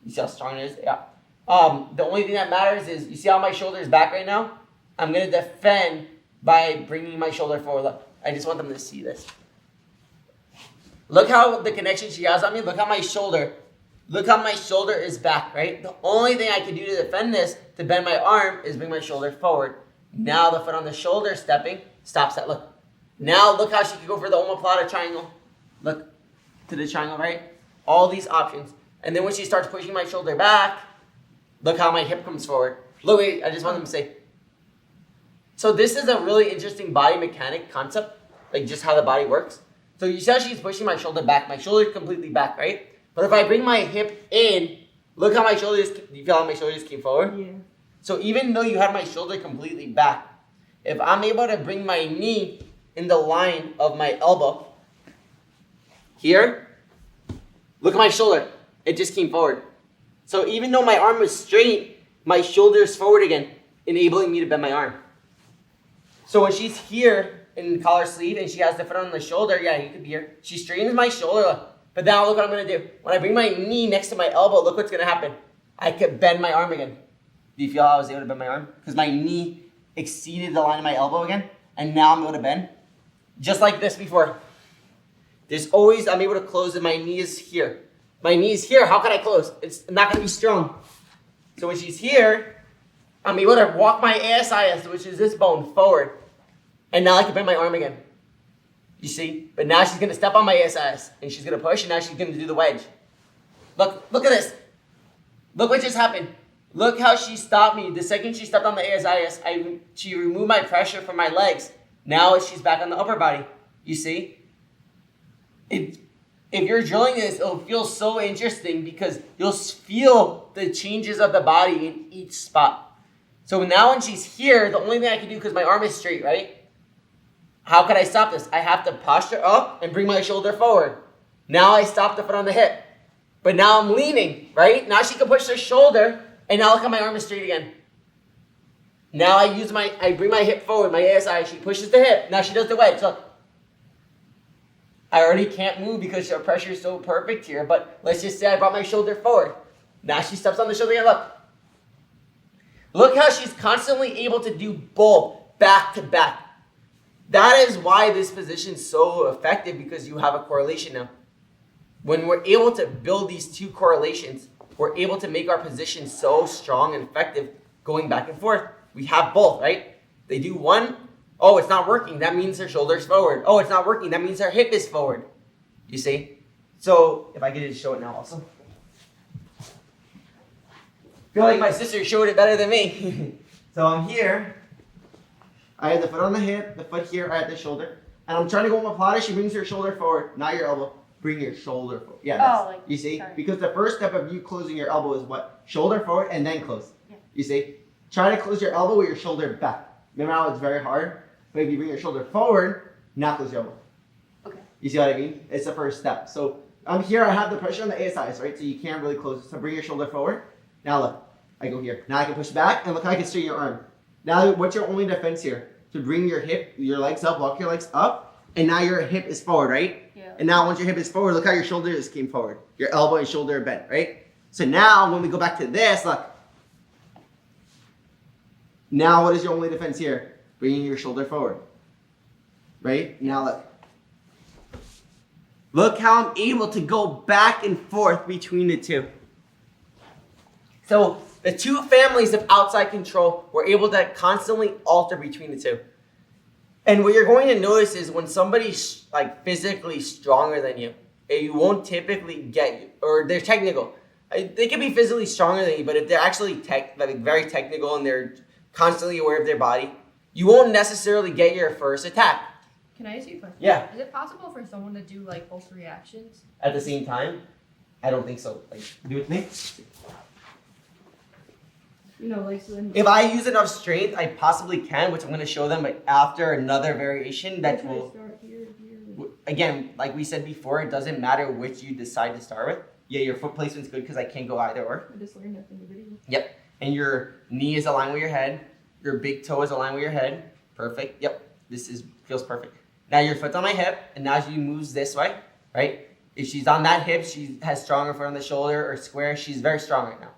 You see how strong it is? Yeah. The only thing that matters is, you see how my shoulder is back right now? I'm going to defend by bringing my shoulder forward. Look, I just want them to see this. Look how the connection she has on me. Look how my shoulder is back, right? The only thing I can do to defend this, to bend my arm, is bring my shoulder forward. Now the foot on the shoulder stepping stops that. Look. Now look how she can go for the omoplata triangle. Look to the triangle, right? All these options. And then when she starts pushing my shoulder back, look how my hip comes forward. Look, wait, I just want them to say. So this is a really interesting body mechanic concept, like just how the body works. So you see how she's pushing my shoulder back. My shoulder is completely back, right? But if I bring my hip in, look how my shoulders, do you feel how my shoulders came forward? Yeah. So even though you had my shoulder completely back, if I'm able to bring my knee in the line of my elbow, here, look at my shoulder. It just came forward. So even though my arm was straight, my shoulder is forward again, enabling me to bend my arm. So when she's here in collar sleeve and she has the foot on the shoulder, yeah, you could be here. She straightens my shoulder, but now look what I'm going to do. When I bring my knee next to my elbow, look what's going to happen. I could bend my arm again. Do you feel how I was able to bend my arm? Because my knee exceeded the line of my elbow again, and now I'm able to bend. Just like this before. I'm able to close and my knee is here. My knee is here, how can I close? It's not going to be strong. So when she's here, I'm able to walk my ASIS, which is this bone, forward. And now I can bend my arm again. You see? But now she's going to step on my ASIS, and she's going to push, and now she's going to do the wedge. Look at this. Look what just happened. Look how she stopped me. The second she stepped on the ASIS, she removed my pressure from my legs. Now she's back on the upper body. You see? If you're drilling this, it'll feel so interesting because you'll feel the changes of the body in each spot. So now when she's here, the only thing I can do, because my arm is straight, right? How can I stop this? I have to posture up and bring my shoulder forward. Now I stop the foot on the hip. But now I'm leaning, right? Now she can push her shoulder, and now look at my arm is straight again. Now I bring my hip forward, my ASI, she pushes the hip. Now she does the wedge, look. I already can't move because her pressure is so perfect here, but let's just say I brought my shoulder forward. Now she steps on the shoulder again, look. Look how she's constantly able to do both back to back. That is why this position is so effective, because you have a correlation now. When we're able to build these two correlations, we're able to make our position so strong and effective going back and forth. We have both, right? They do one. Oh, it's not working. That means her shoulder's forward. Oh, it's not working. That means her hip is forward. You see? So, if I could just show it now also. I feel like my sister showed it better than me. So I'm here. I have the foot on the hip, the foot here, I have the shoulder. And I'm trying to go with my Pilates. She brings her shoulder forward, not your elbow. Bring your shoulder forward. Yeah, that's, you see? Sorry. Because the first step of you closing your elbow is what? Shoulder forward and then close. Yeah. You see? Try to close your elbow with your shoulder back. Remember how it's very hard? But if you bring your shoulder forward, not close your elbow. Okay. You see what I mean? It's the first step. So I'm here, I have the pressure on the ASIs, right? So you can't really close it. So bring your shoulder forward. Now look, I go here. Now I can push back, and look how I can straighten your arm. Now what's your only defense here? To bring your hip, your legs up, walk your legs up, and now your hip is forward, right? Yeah. And now once your hip is forward, look how your shoulder just came forward. Your elbow and shoulder are bent, right? So now when we go back to this, look. Now what is your only defense here? Bringing your shoulder forward. Right? Now look. Look how I'm able to go back and forth between the two. So the two families of outside control, we're able to constantly alter between the two. And what you're going to notice is when somebody's like physically stronger than you, you won't typically get you, or they're technical. They can be physically stronger than you, but if they're actually very technical and they're constantly aware of their body, you won't necessarily get your first attack. Can I ask you a question? Yeah. Is it possible for someone to do like both reactions at the same time? I don't think so. Like, do it with me. You know, like, so then if I use enough strength, I possibly can, which I'm going to show them after another variation that will. Start here. Again, like we said before, it doesn't matter which you decide to start with. Yeah, your foot placement's good because I can't go either or. I just learned that from the video. Yep. And your knee is aligned with your head. Your big toe is aligned with your head. Perfect. Yep. This feels perfect. Now your foot's on my hip, and now she moves this way, right? If she's on that hip, she has stronger foot on the shoulder or square. She's very strong right now.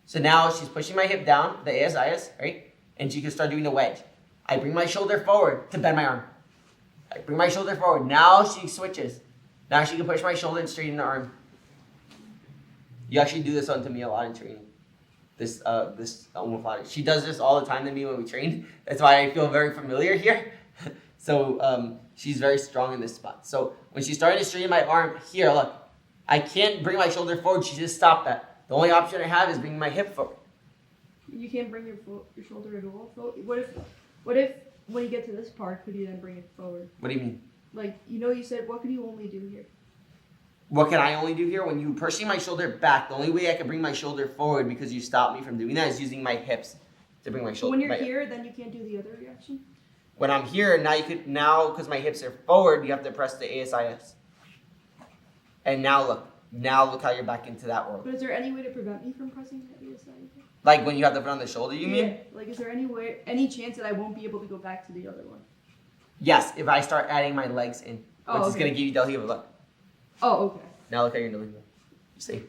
So now she's pushing my hip down, the ASIS, right? And she can start doing the wedge. I bring my shoulder forward to bend my arm. I bring my shoulder forward. Now she switches. Now she can push my shoulder and straighten the arm. You actually do this onto me a lot in training. This Pilates. She does this all the time to me when we train. That's why I feel very familiar here. So she's very strong in this spot. So when she's starting to straighten my arm here, look, I can't bring my shoulder forward. She just stopped that. The only option I have is bringing my hip forward. You can't bring your shoulder at all. What if when you get to this part, could you then bring it forward? What do you mean? Like, you said, what could you only do here? What can I only do here? When you pushing my shoulder back, the only way I can bring my shoulder forward because you stopped me from doing that is using my hips to bring my shoulder. When you're here, then you can't do the other reaction? When I'm here, now because my hips are forward, you have to press the ASIS. And now look how you're back into that world. But is there any way to prevent me from pressing the ASI? Like when you have the foot on the shoulder, you mean? Yeah. Like, is there any chance that I won't be able to go back to the other one? Yes, if I start adding my legs in, which is okay. gonna give you del heel. Look. Oh, okay. Now look how you're doing. You see?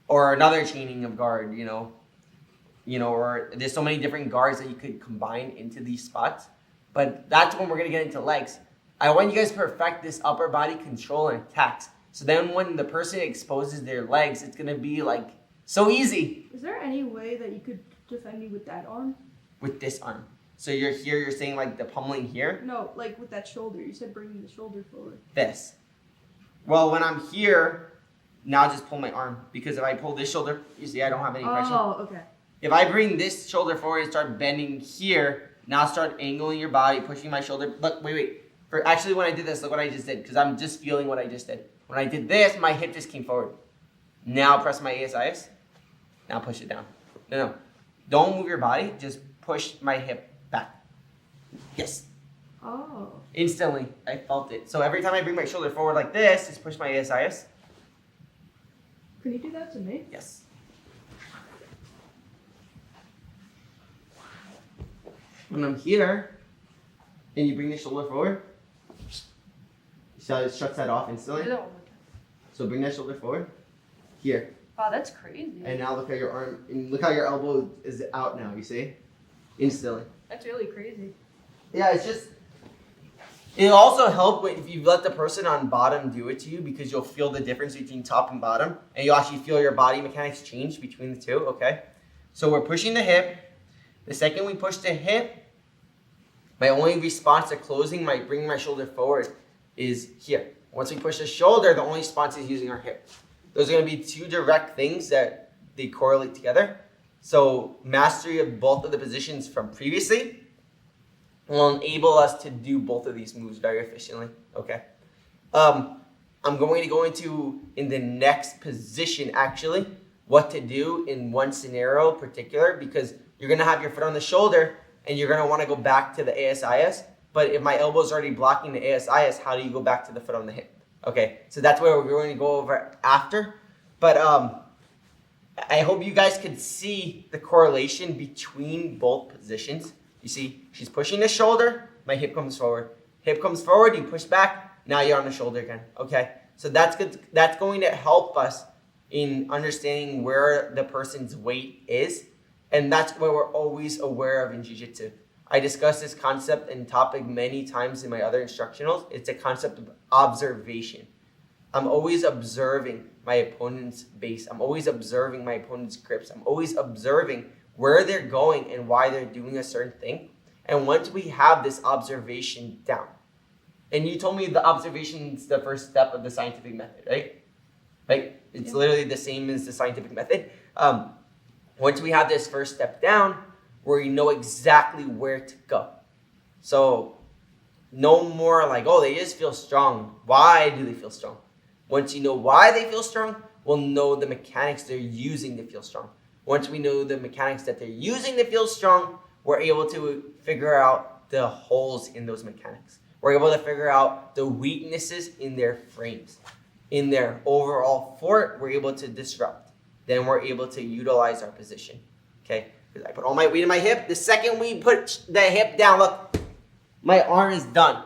Or another chaining of guard, or there's so many different guards that you could combine into these spots. But that's when we're gonna get into legs. I want you guys to perfect this upper body control and attacks. So then when the person exposes their legs, it's gonna be like so easy Is there any way that you could defend me with that arm? with this arm. So you're here, you're saying like the pummeling here, No, like with that shoulder. You said bringing the shoulder forward. this. Well, when I'm here, now just pull my arm. Because if I pull this shoulder, you see I don't have any pressure. Oh, okay. If I bring this shoulder forward and start bending here, now start angling your body, pushing my shoulder. Look, wait. Actually, when I did this, look what I just did. Because I'm just feeling what I just did. When I did this, my hip just came forward. Now press my ASIS. Now push it down. No. Don't move your body. Just push my hip back. Yes. Oh. Instantly, I felt it. So every time I bring my shoulder forward like this, just push my ASIS. Can you do that to me? Yes. When I'm here, and you bring the shoulder forward, so it shuts that off instantly. Do that one more time. So bring that shoulder forward, here, Wow, that's crazy. and now look how your arm, and look how your elbow is out now. You see, instantly. That's really crazy. Yeah, it's just. It'll also help if you let the person on bottom do it to you because you'll feel the difference between top and bottom, and you'll actually feel your body mechanics change between the two. Okay, so we're pushing the hip. The second we push the hip, my only response to bringing my shoulder forward is here. Once we push the shoulder, the only response is using our hip. Those are going to be two direct things that they correlate together. So mastery of both of the positions from previously will enable us to do both of these moves very efficiently. Okay. I'm going to go into, in the next position actually, what to do in one scenario in particular, because you're going to have your foot on the shoulder and you're going to want to go back to the ASIS. But if my elbow is already blocking the ASIS, how do you go back to the foot on the hip? Okay, so that's where we're going to go over after. But I hope you guys could see the correlation between both positions. You see, she's pushing the shoulder, my hip comes forward. Hip comes forward, you push back, now you're on the shoulder again. Okay, so that's good. That's going to help us in understanding where the person's weight is. And that's what we're always aware of in Jiu-Jitsu. I discussed this concept and topic many times in my other instructionals. It's a concept of observation. I'm always observing my opponent's base. I'm always observing my opponent's grips. I'm always observing where they're going and why they're doing a certain thing. And once we have this observation down, and you told me the observation is the first step of the scientific method, right? Right? It's literally the same as the scientific method. Once we have this first step down, we know exactly where to go. So no more like, oh, they just feel strong. Why do they feel strong? Once you know why they feel strong, we'll know the mechanics they're using to feel strong. Once we know the mechanics that they're using to feel strong, we're able to figure out the holes in those mechanics. We're able to figure out the weaknesses in their frames. In their overall fort, we're able to disrupt. Then we're able to utilize our position. Okay? Because I put all my weight in my hip. The second we put the hip down, look, my arm is done.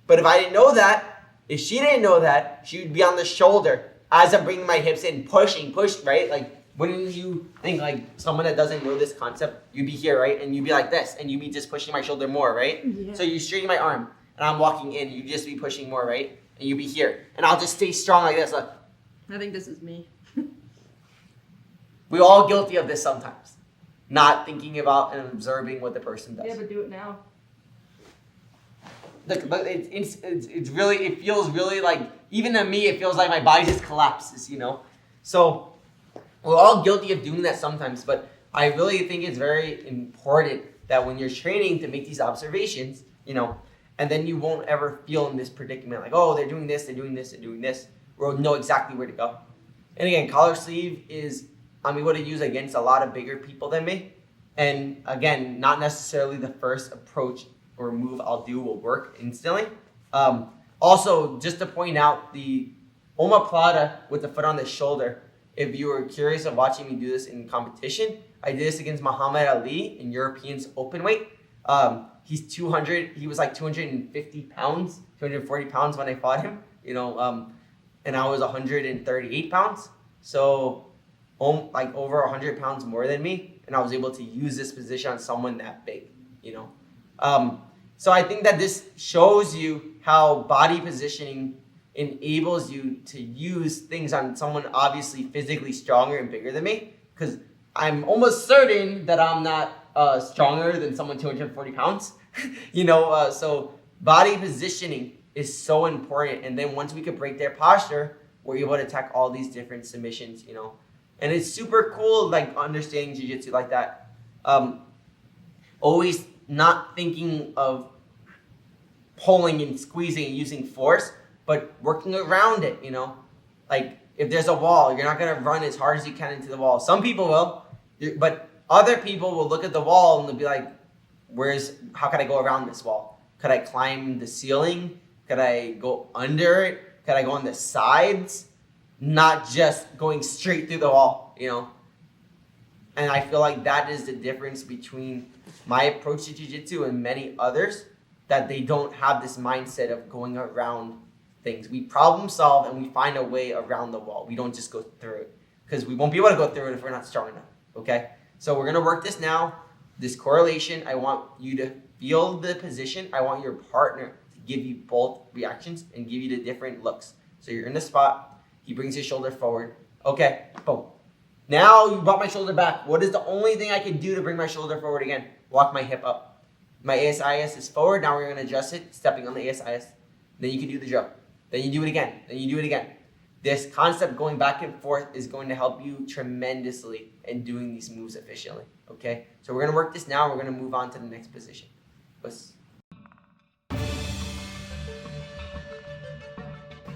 But if I didn't know that, if she didn't know that, she would be on the shoulder as I'm bringing my hips in, push, right? Like, wouldn't you think like someone that doesn't know this concept, you'd be here, right? And you'd be like this, and you'd be just pushing my shoulder more, right? Yeah. So you straighten my arm, and I'm walking in, you'd just be pushing more, right? And you'd be here. And I'll just stay strong like this, look. I think this is me. We're all guilty of this sometimes. Not thinking about and observing what the person does. Yeah, but do it now. Look, but it's really, it feels really like, even to me, it feels like my body just collapses, you know? So, we're all guilty of doing that sometimes, but I really think it's very important that when you're training to make these observations, you know, and then you won't ever feel in this predicament, like, oh, they're doing this, they're doing this, they're doing this. We'll know exactly where to go. And again, collar sleeve is, I'm able to use against a lot of bigger people than me. And again, not necessarily the first approach or move I'll do will work instantly. Also, just to point out the omoplata with the foot on the shoulder. If you were curious of watching me do this in competition, I did this against Muhammad Ali in Europeans open weight. He's 200. He was like 250 pounds, 240 pounds when I fought him. And I was 138 pounds. So, like over 100 pounds more than me, and I was able to use this position on someone that big. So I think that this shows you how body positioning enables you to use things on someone obviously physically stronger and bigger than me, because I'm almost certain that I'm not stronger than someone 240 pounds. So body positioning is so important, and then once we could break their posture, we're able to attack all these different submissions. And it's super cool, like understanding jiu-jitsu like that. Always not thinking of pulling and squeezing and using force, but working around it, Like if there's a wall, you're not gonna run as hard as you can into the wall. Some people will, but other people will look at the wall and they'll be like, how can I go around this wall? Could I climb the ceiling? Could I go under it? Could I go on the sides? Not just going straight through the wall, And I feel like that is the difference between my approach to jiu-jitsu and many others, that they don't have this mindset of going around things. We problem solve and we find a way around the wall. We don't just go through it, because we won't be able to go through it if we're not strong enough, okay? So we're going to work this now. This correlation, I want you to feel the position. I want your partner to give you both reactions and give you the different looks. So you're in the spot. He brings his shoulder forward. Okay, boom. Now you brought my shoulder back. What is the only thing I can do to bring my shoulder forward again? Walk my hip up. My ASIS is forward. Now we're going to adjust it, stepping on the ASIS. Then you can do the drill. Then you do it again. Then you do it again. This concept going back and forth is going to help you tremendously in doing these moves efficiently. Okay? So we're going to work this now. We're going to move on to the next position.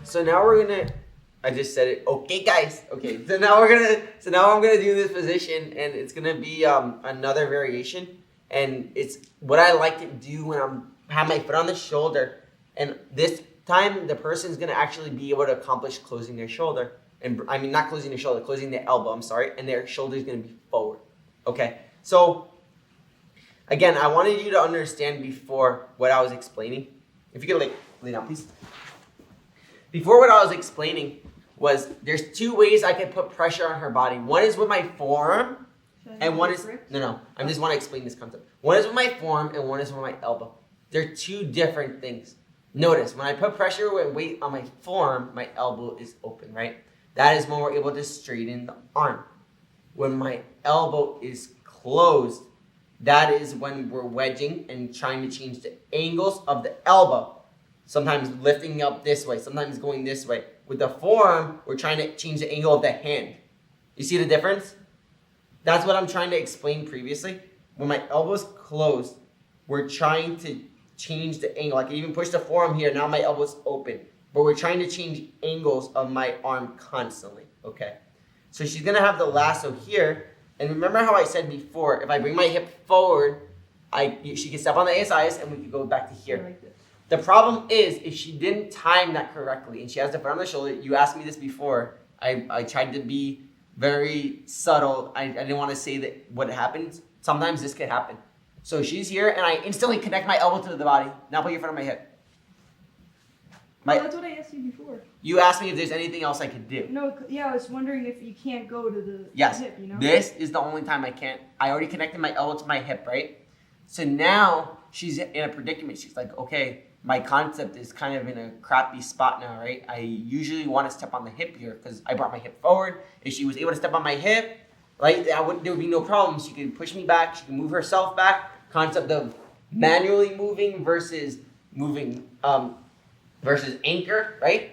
So now we're going to... I just said it. Okay, guys. Okay, so now I'm gonna do this position, and it's gonna be another variation, and it's what I like to do when have my foot on the shoulder, and this time the person's gonna actually be able to accomplish closing their shoulder, and I mean not closing their shoulder, closing their elbow. I'm sorry, and their shoulder's gonna be forward. Okay, so again, I wanted you to understand before what I was explaining. If you could lay down, please. Before, what I was explaining was there's two ways I can put pressure on her body. One is with my forearm, and one is... No. I just want to explain this concept. One is with my forearm, and one is with my elbow. They're two different things. Notice, when I put pressure and weight on my forearm, my elbow is open, right? That is when we're able to straighten the arm. When my elbow is closed, that is when we're wedging and trying to change the angles of the elbow. Sometimes lifting up this way, sometimes going this way. With the forearm, we're trying to change the angle of the hand. You see the difference? That's what I'm trying to explain previously. When my elbow's closed, we're trying to change the angle. I can even push the forearm here. Now my elbow's open. But we're trying to change angles of my arm constantly. Okay? So she's going to have the lasso here. And remember how I said before, if I bring my hip forward, she can step on the ASIS and we can go back to here. Like this. The problem is, if she didn't time that correctly and she has the foot on the shoulder, you asked me this before, I tried to be very subtle. I didn't want to say that what happens. Sometimes this could happen. So she's here and I instantly connect my elbow to the body. Now put your foot on my hip. That's what I asked you before. You asked me if there's anything else I could do. No, yeah, I was wondering if you can't go to the hip, This is the only time I can't. I already connected my elbow to my hip, right? So now she's in a predicament. She's like, okay, my concept is kind of in a crappy spot now, right? I usually want to step on the hip here because I brought my hip forward. If she was able to step on my hip, right, there would be no problem. She could push me back. She can move herself back. Concept of manually moving versus moving versus anchor, right?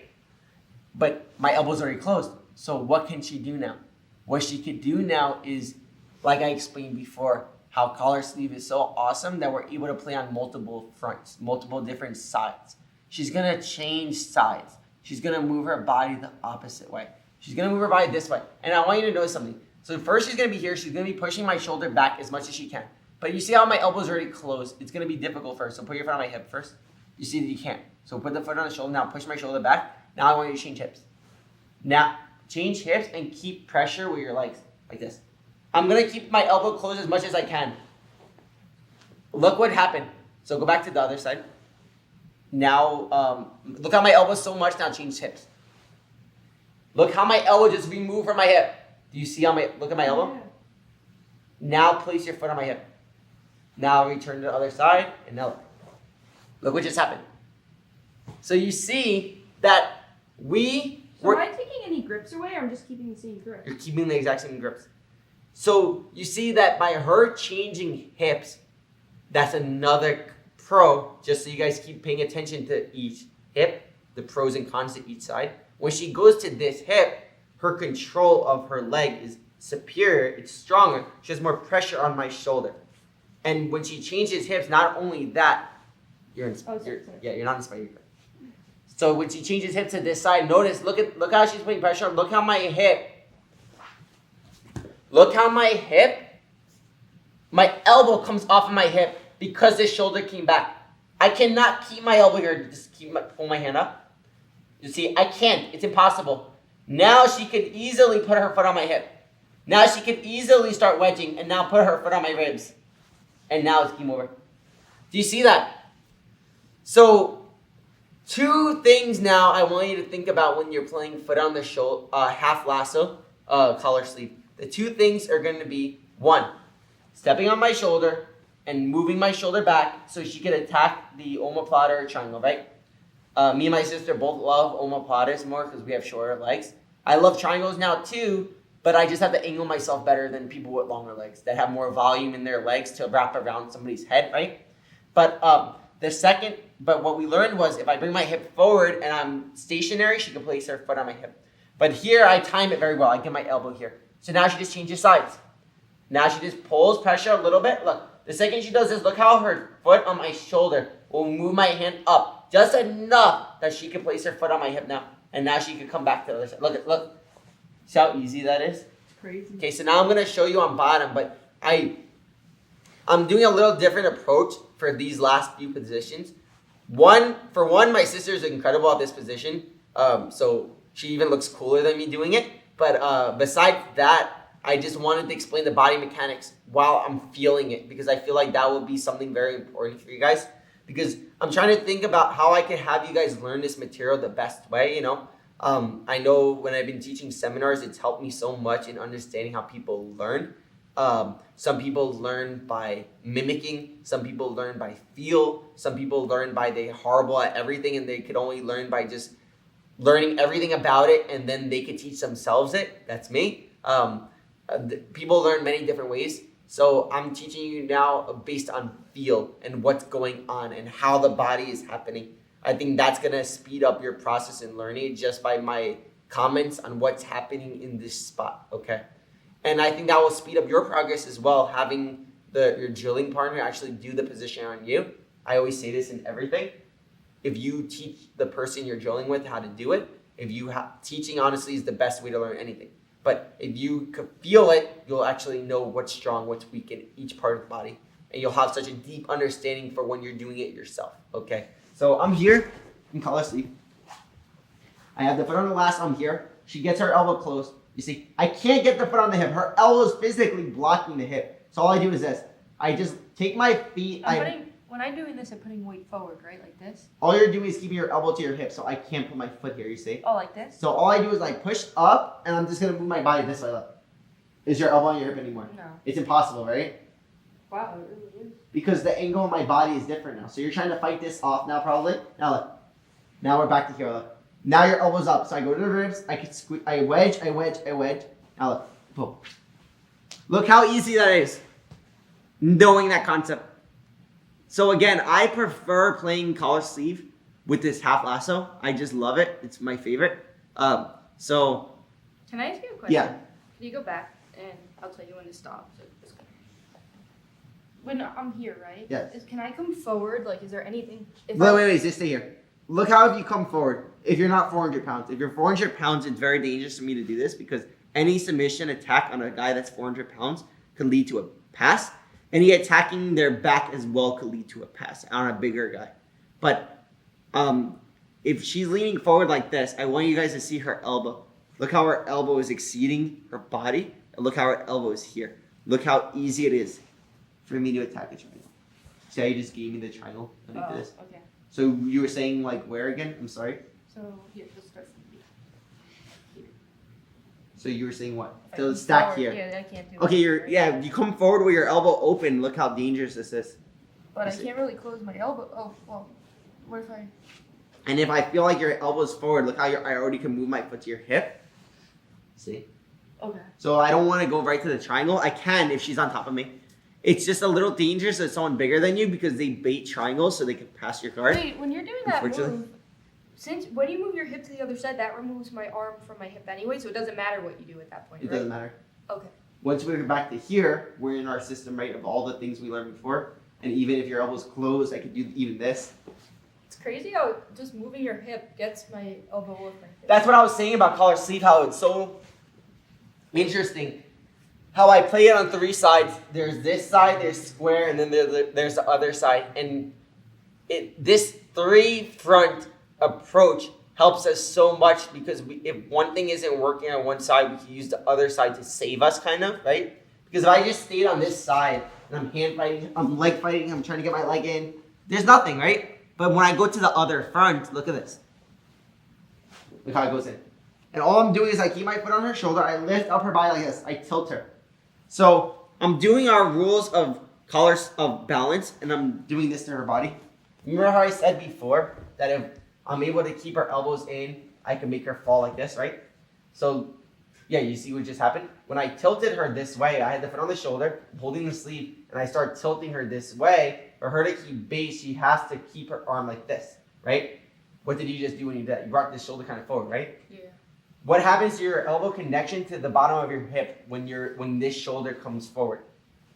But my elbow's already closed. So what can she do now? What she could do now is, like I explained before, how collar sleeve is so awesome that we're able to play on multiple fronts, multiple different sides. She's gonna change sides. She's gonna move her body the opposite way. She's gonna move her body this way. And I want you to notice something. So first she's gonna be here, she's gonna be pushing my shoulder back as much as she can. But you see how my elbow's already closed. It's going to be difficult first. So put your foot on my hip first. You see that you can't. So put the foot on the shoulder. Now push my shoulder back. Now I want you to change hips. Now change hips and keep pressure with your legs like this. I'm going to keep my elbow closed as much as I can. Look what happened. So go back to the other side. Now look how my elbow's so much. Now change hips. Look how my elbow just removed from my hip. Do you see how look at my elbow? Yeah. Now place your foot on my hip. Now return to the other side, and now look what just happened. So you see that So am I taking any grips away, or I'm just keeping the same grip? you're keeping the exact same grips. So you see that by her changing hips, that's another pro, just so you guys keep paying attention to each hip, the pros and cons to each side. When she goes to this hip, her control of her leg is superior, it's stronger. She has more pressure on my shoulder. And when she changes hips, not only that, you're sorry. you're not inspired. So when she changes hips to this side, notice, look how she's putting pressure on. Look how my hip, my elbow comes off of my hip because this shoulder came back. I cannot keep my elbow here, just pull my hand up. You see, I can't, it's impossible. Now she could easily put her foot on my hip. Now she could easily start wedging and now put her foot on my ribs. And now it's game over. Do you see that? So, two things now I want you to think about when you're playing foot on the shoulder, half lasso, collar sleeve. The two things are going to be, one, stepping on my shoulder and moving my shoulder back so she can attack the omoplata or triangle, right? Me and my sister both love omoplatas more because we have shorter legs. I love triangles now too, but I just have to angle myself better than people with longer legs that have more volume in their legs to wrap around somebody's head, right? But but what we learned was if I bring my hip forward and I'm stationary, she can place her foot on my hip. But here I time it very well. I get my elbow here. So now she just changes sides. Now she just pulls pressure a little bit. Look, the second she does this, look how her foot on my shoulder will move my hand up just enough that she can place her foot on my hip now. And now she can come back to the other side. Look. See how easy that is? It's crazy. Okay, so now I'm going to show you on bottom, but I'm doing a little different approach for these last few positions. For one, my sister is incredible at this position, so she even looks cooler than me doing it. But besides that, I just wanted to explain the body mechanics while I'm feeling it because I feel like that will be something very important for you guys. Because I'm trying to think about how I can have you guys learn this material the best way, you know. I know when I've been teaching seminars, it's helped me so much in understanding how people learn. Some people learn by mimicking. Some people learn by feel. Some people learn by they're horrible at everything and they could only learn by just learning everything about it and then they could teach themselves it. That's me. People learn many different ways. So I'm teaching you now based on feel and what's going on and how the body is happening. I think that's going to speed up your process in learning just by my comments on what's happening in this spot, okay? And I think that will speed up your progress as well, having your drilling partner actually do the position on you. I always say this in everything. If you teach the person you're drilling with how to do it, teaching honestly is the best way to learn anything. But if you could feel it, you'll actually know what's strong, what's weak in each part of the body. And you'll have such a deep understanding for when you're doing it yourself, okay? So I'm here in collar sleeve. I have the foot on the last, I'm here. She gets her elbow closed. You see, I can't get the foot on the hip. Her elbow is physically blocking the hip. So all I do is this. I just take my feet. When I'm doing this, I'm putting weight forward, right? Like this? All you're doing is keeping your elbow to your hip, so I can't put my foot here, you see? Oh, like this? So all I do is like push up, and I'm just going to move my body this way. Look. Is your elbow on your hip anymore? No. It's impossible, right? Wow, it really is. Because the angle of my body is different now. So you're trying to fight this off now, probably. Now look. Now we're back to here. Look. Now your elbow's up. So I go to the ribs. I can squeeze. I wedge. Now look. Boom. Look how easy that is. Knowing that concept. So again, I prefer playing collar sleeve with this half lasso. I just love it. It's my favorite. So Can I ask you a question? yeah. Can you go back and I'll tell you when to stop. So just go. When I'm here, right? Yes. Can I come forward? Like, is there anything? Wait. Just stay here. Look how if you come forward. If you're not 400 pounds. If you're 400 pounds, it's very dangerous for me to do this because any submission attack on a guy that's 400 pounds could lead to a pass. Any attacking their back as well could lead to a pass on a bigger guy. But if she's leaning forward like this, I want you guys to see her elbow. Look how her elbow is exceeding her body. And look how her elbow is here. Look how easy it is for me to attack a triangle. See how you just gave me the triangle like this? Okay. So you were saying like where again? I'm sorry. So here, just start from here. So you were saying what? If I So come stack forward- here. Yeah, I can't do Okay, it. you're yeah. You come forward with your elbow open. Look how dangerous this is. But I Is it- can't really close my elbow. Oh, well. What if I? And if I feel like your elbow's forward, look how I already can move my foot to your hip. See? Okay. So I don't want to go right to the triangle. I can if she's on top of me. It's just a little dangerous with someone bigger than you because they bait triangles so they can pass your guard. Wait, when you're doing that Unfortunately. move, since when you move your hip to the other side, that removes my arm from my hip anyway, so it doesn't matter what you do at that point, It right? doesn't matter. Okay. Once we're back to here, we're in our system, right, of all the things we learned before. And even if your elbow's closed, I could do even this. It's crazy how just moving your hip gets my elbow with my hip. That's what I was saying about collar sleeve, how it's so interesting. How I play it on three sides. There's this side, there's square, and then there's the other side. And this three front approach helps us so much because if one thing isn't working on one side, we can use the other side to save us, kind of, right? Because if I just stayed on this side and I'm hand fighting, I'm leg fighting, I'm trying to get my leg in, there's nothing, right? But when I go to the other front, look at this. Look how it goes in. And all I'm doing is I keep my foot on her shoulder, I lift up her body like this, I tilt her. So I'm doing our rules of collars of balance, and I'm doing this to her body. Remember how I said before that if I'm able to keep her elbows in, I can make her fall like this, right? So yeah, you see what just happened? When I tilted her this way, I had the foot on the shoulder, holding the sleeve, and I start tilting her this way. For her to keep base, she has to keep her arm like this, right? What did you just do when you did that? You brought the shoulder kind of forward, right? Yeah. What happens to your elbow connection to the bottom of your hip when this shoulder comes forward?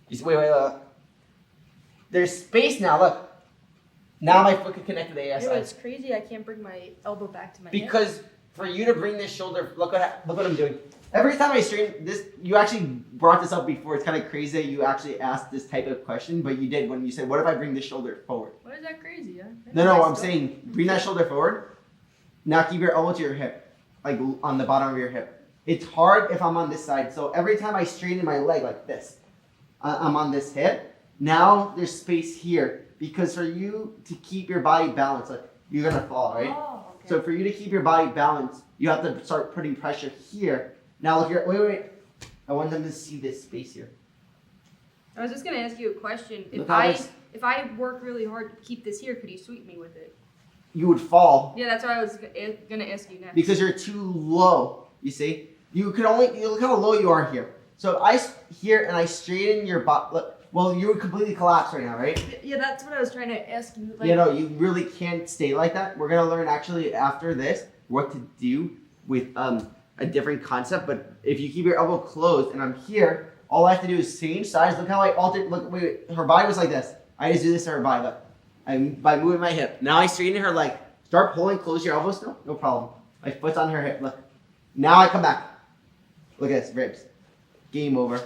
You see, wait, look. There's space now, look. Now my foot can connect to the Yeah, but ASI. it's crazy. I can't bring my elbow back to my hip. Because for you to bring this shoulder, look what I'm doing. Every time I straighten this, you actually brought this up before. It's kind of crazy that you actually asked this type of question, but you did when you said, what if I bring this shoulder forward? Why is that crazy? Huh? No, I'm saying bring that shoulder forward. Now keep your elbow to your hip, like on the bottom of your hip. It's hard if I'm on this side. So every time I straighten my leg like this, I'm on this hip. Now there's space here because for you to keep your body balanced, like you're gonna fall, right? Oh, okay. So for you to keep your body balanced, you have to start putting pressure here. Now look here, wait. I want them to see this space here. I was just gonna ask you a question. Look how this- If I work really hard to keep this here, could you sweep me with it? You would fall Yeah, that's what I was gonna ask you next. because you're too low, you see? You look how low you are here. So if I here and I straighten your body, well, you would completely collapse right now, right? Yeah, that's what I was trying to ask you. Like, You really can't stay like that. We're gonna learn actually after this what to do with a different concept. But if you keep your elbow closed and I'm here, all I have to do is change sides. Look how I altered. Look, wait. Her body was like this. I just do this to her body. Look, by moving my hip. Now I straighten her leg. Start pulling. Close your elbows still. No problem. My foot's on her hip. Look. Now I come back. Look at this ribs. Game over.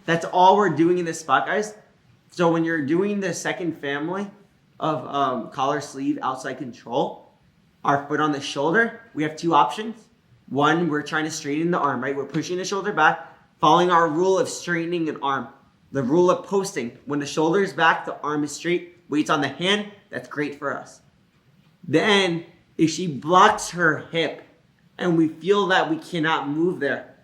That's all we're doing in this spot, guys. So when you're doing the second family of collar sleeve outside control, our foot on the shoulder, we have two options. One, we're trying to straighten the arm, right? We're pushing the shoulder back, following our rule of straightening an arm. The rule of posting. When the shoulder is back, the arm is straight, weight's on the hand, that's great for us. Then, if she blocks her hip and we feel that we cannot move there,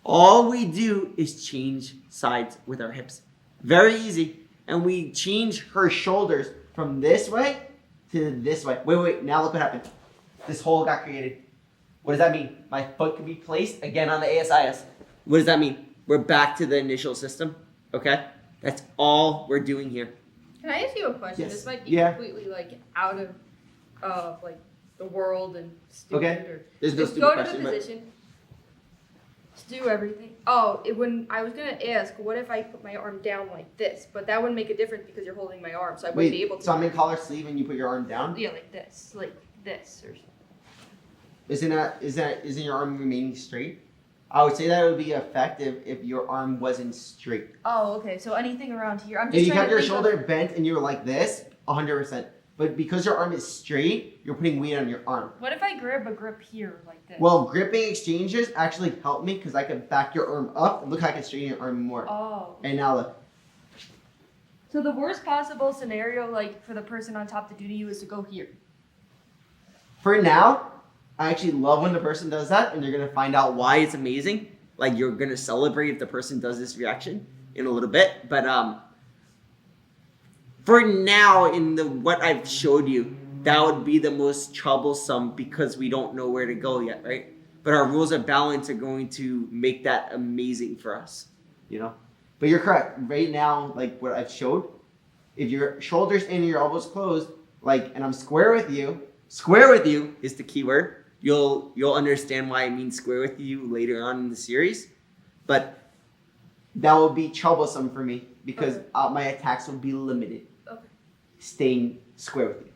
all we do is change sides with our hips. Very easy. And we change her shoulders from this way to this way. Wait. Now look what happened. This hole got created. What does that mean? My foot can be placed again on the ASIS. What does that mean? We're back to the initial system. Okay? That's all we're doing here. Can I ask you a question? Yes. This might be Yeah. completely like out of like the world and stupid. Okay. Or, There's no just stupid go to question. the but- position. Just do everything. Oh, when I was gonna ask, what if I put my arm down like this? But that wouldn't make a difference because you're holding my arm, so I wouldn't be able to. So I'm in collar sleeve and you put your arm down? Yeah, like this, or. Isn't your arm remaining straight? I would say that it would be effective if your arm wasn't straight. Oh, okay. So anything around here. I'm If just you trying kept to your think shoulder bent and you were like this, 100%. But because your arm is straight, you're putting weight on your arm. What if I grab a grip here like this? Well, gripping exchanges actually help me because I can back your arm up and look, I can straighten your arm more. Oh. And now look. So the worst possible scenario, like for the person on top to do to you, is to go here. For now, I actually love when the person does that, and you're gonna find out why it's amazing. Like you're gonna celebrate if the person does this reaction in a little bit. But for now, in the what I've showed you, that would be the most troublesome because we don't know where to go yet, right? But our rules of balance are going to make that amazing for us, you know. But you're correct. Right now, like what I've showed, if your shoulders and your elbows closed, like, and I'm square with you is the key word. You'll understand why I mean square with you later on in the series, but that will be troublesome for me because my attacks will be limited. Okay. Staying square with you.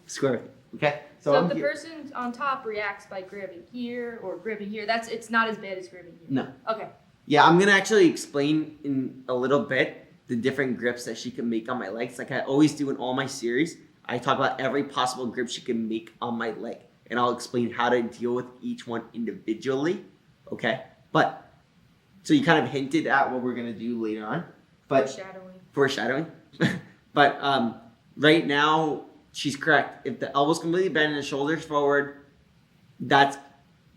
Square with you. Okay? So I'm if the here. person on top reacts by grabbing here or gripping here, it's not as bad as grabbing here. No. Okay. Yeah, I'm gonna actually explain in a little bit the different grips that she can make on my legs. Like I always do in all my series, I talk about every possible grip she can make on my leg, and I'll explain how to deal with each one individually. Okay, but so you kind of hinted at what we're gonna do later on, but foreshadowing. But right now she's correct. If the elbows completely bend and the shoulders forward, that's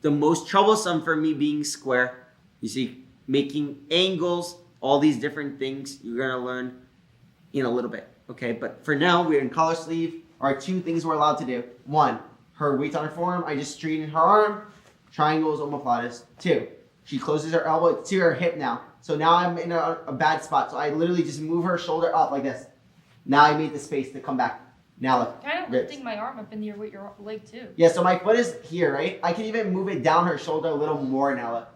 the most troublesome for me being square. You see. Making angles, all these different things you're gonna learn in a little bit, okay? But for now, we're in collar sleeve. Our two things we're allowed to do. One, her weight's on her forearm. I just straighten her arm. Triangles, omoplatus. Two, she closes her elbow to her hip now. So now I'm in a bad spot. So I literally just move her shoulder up like this. Now I made the space to come back. Now look. Kind of ribs. lifting my arm up in the air with your leg too. Yeah, so my foot is here, right? I can even move it down her shoulder a little more now, look,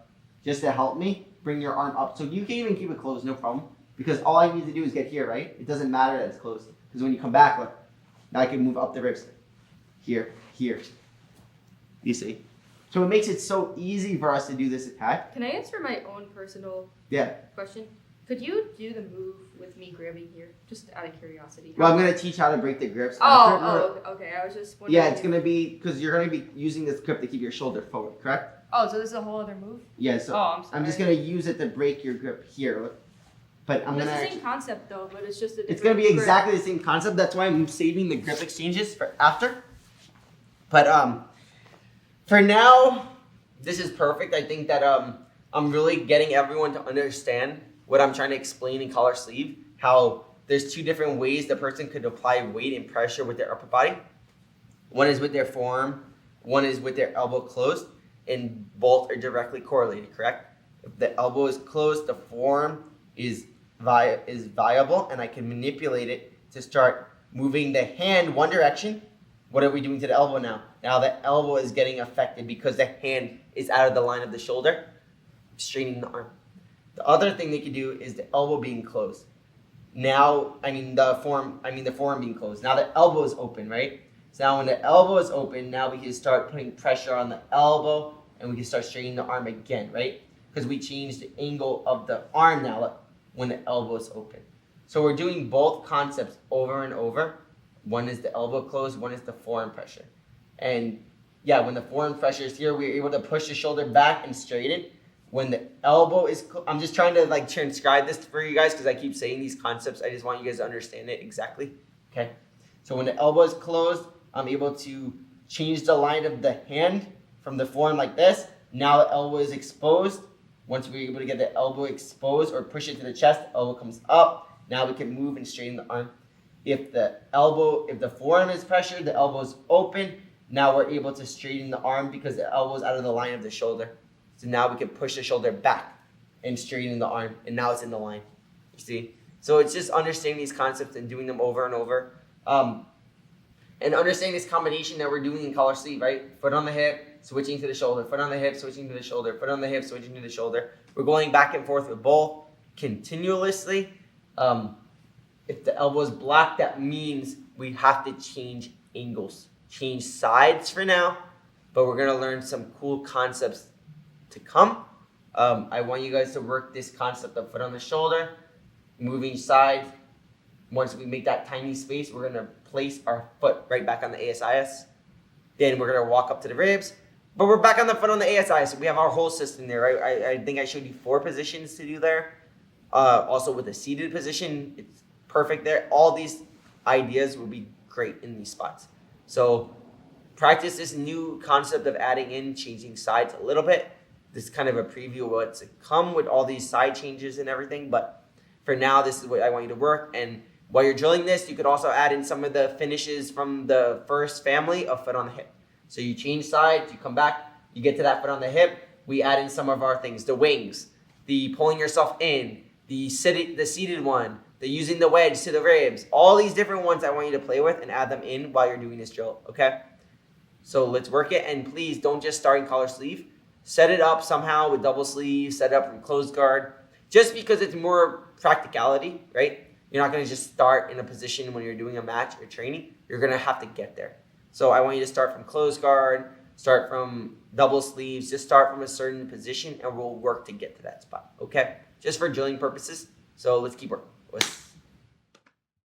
just to help me. Bring your arm up. So you can even keep it closed, no problem. Because all I need to do is get here, right? It doesn't matter that it's closed. Because when you come back, look, now I can move up the ribs. Here, here. You see? So it makes it so easy for us to do this attack. Can I answer my own personal question? Could you do the move with me grabbing here? Just out of curiosity. Well, I'm going to teach how to break the grips. after. Okay. I was just wondering. Yeah, it's going to be, because you're going to be using this grip to keep your shoulder forward, correct? Oh, so this is a whole other move? Yeah, so I'm sorry. I'm just going to use it to break your grip here. Look. But I'm going to It's the same concept though, but it's just a different It's going to be grip. exactly the same concept. That's why I'm saving the grip exchanges for after. But for now, this is perfect. I think that I'm really getting everyone to understand what I'm trying to explain in collar sleeve. How there's two different ways the person could apply weight and pressure with their upper body. One is with their forearm. One is with their elbow closed. And both are directly correlated, correct? If the elbow is closed, the forearm is viable, and I can manipulate it to start moving the hand one direction. What are we doing to the elbow now? Now the elbow is getting affected because the hand is out of the line of the shoulder, straightening the arm. The other thing they could do is the elbow being closed. Now, the forearm being closed. Now the elbow is open, right? So now when the elbow is open, now we can start putting pressure on the elbow and we can start straightening the arm again, right? Because we changed the angle of the arm now when the elbow is open. So we're doing both concepts over and over. One is the elbow closed, one is the forearm pressure. And yeah, when the forearm pressure is here, we're able to push the shoulder back and straighten. When the elbow is, I'm just trying to transcribe this for you guys because I keep saying these concepts. I just want you guys to understand it exactly. Okay. So when the elbow is closed, I'm able to change the line of the hand from the forearm like this. Now the elbow is exposed. Once we're able to get the elbow exposed or push it to the chest, the elbow comes up. Now we can move and straighten the arm. If the forearm is pressured, the elbow is open. Now we're able to straighten the arm because the elbow is out of the line of the shoulder. So now we can push the shoulder back and straighten the arm. And now it's in the line. You see? So it's just understanding these concepts and doing them over and over. And understanding this combination that we're doing in collar sleeve, right? Foot on the hip, switching to the shoulder. Foot on the hip, switching to the shoulder. Foot on the hip, switching to the shoulder. We're going back and forth with both continuously. If the elbow is blocked, that means we have to change angles. Change sides for now. But we're going to learn some cool concepts to come. I want you guys to work this concept of foot on the shoulder, moving side. Once we make that tiny space, we're gonna place our foot right back on the ASIS. Then we're gonna walk up to the ribs, but we're back on the foot on the ASIS. So we have our whole system there, right? I think I showed you 4 positions to do there. Also with a seated position, it's perfect there. All these ideas will be great in these spots. So practice this new concept of adding in, changing sides a little bit. This is kind of a preview of what's to come with all these side changes and everything. But for now, this is what I want you to work. And while you're drilling this, you could also add in some of the finishes from the first family of foot on the hip. So you change sides, you come back, you get to that foot on the hip. We add in some of our things, the wings, the pulling yourself in, the seated one, the using the wedge to the ribs. All these different ones I want you to play with and add them in while you're doing this drill, okay? So let's work it. And please don't just start in collar sleeve. Set it up somehow with double sleeve, set it up from closed guard. Just because it's more practicality, right? You're not going to just start in a position when you're doing a match or training. You're going to have to get there. So I want you to start from closed guard, start from double sleeves, just start from a certain position and we'll work to get to that spot, okay? Just for drilling purposes. So let's keep working.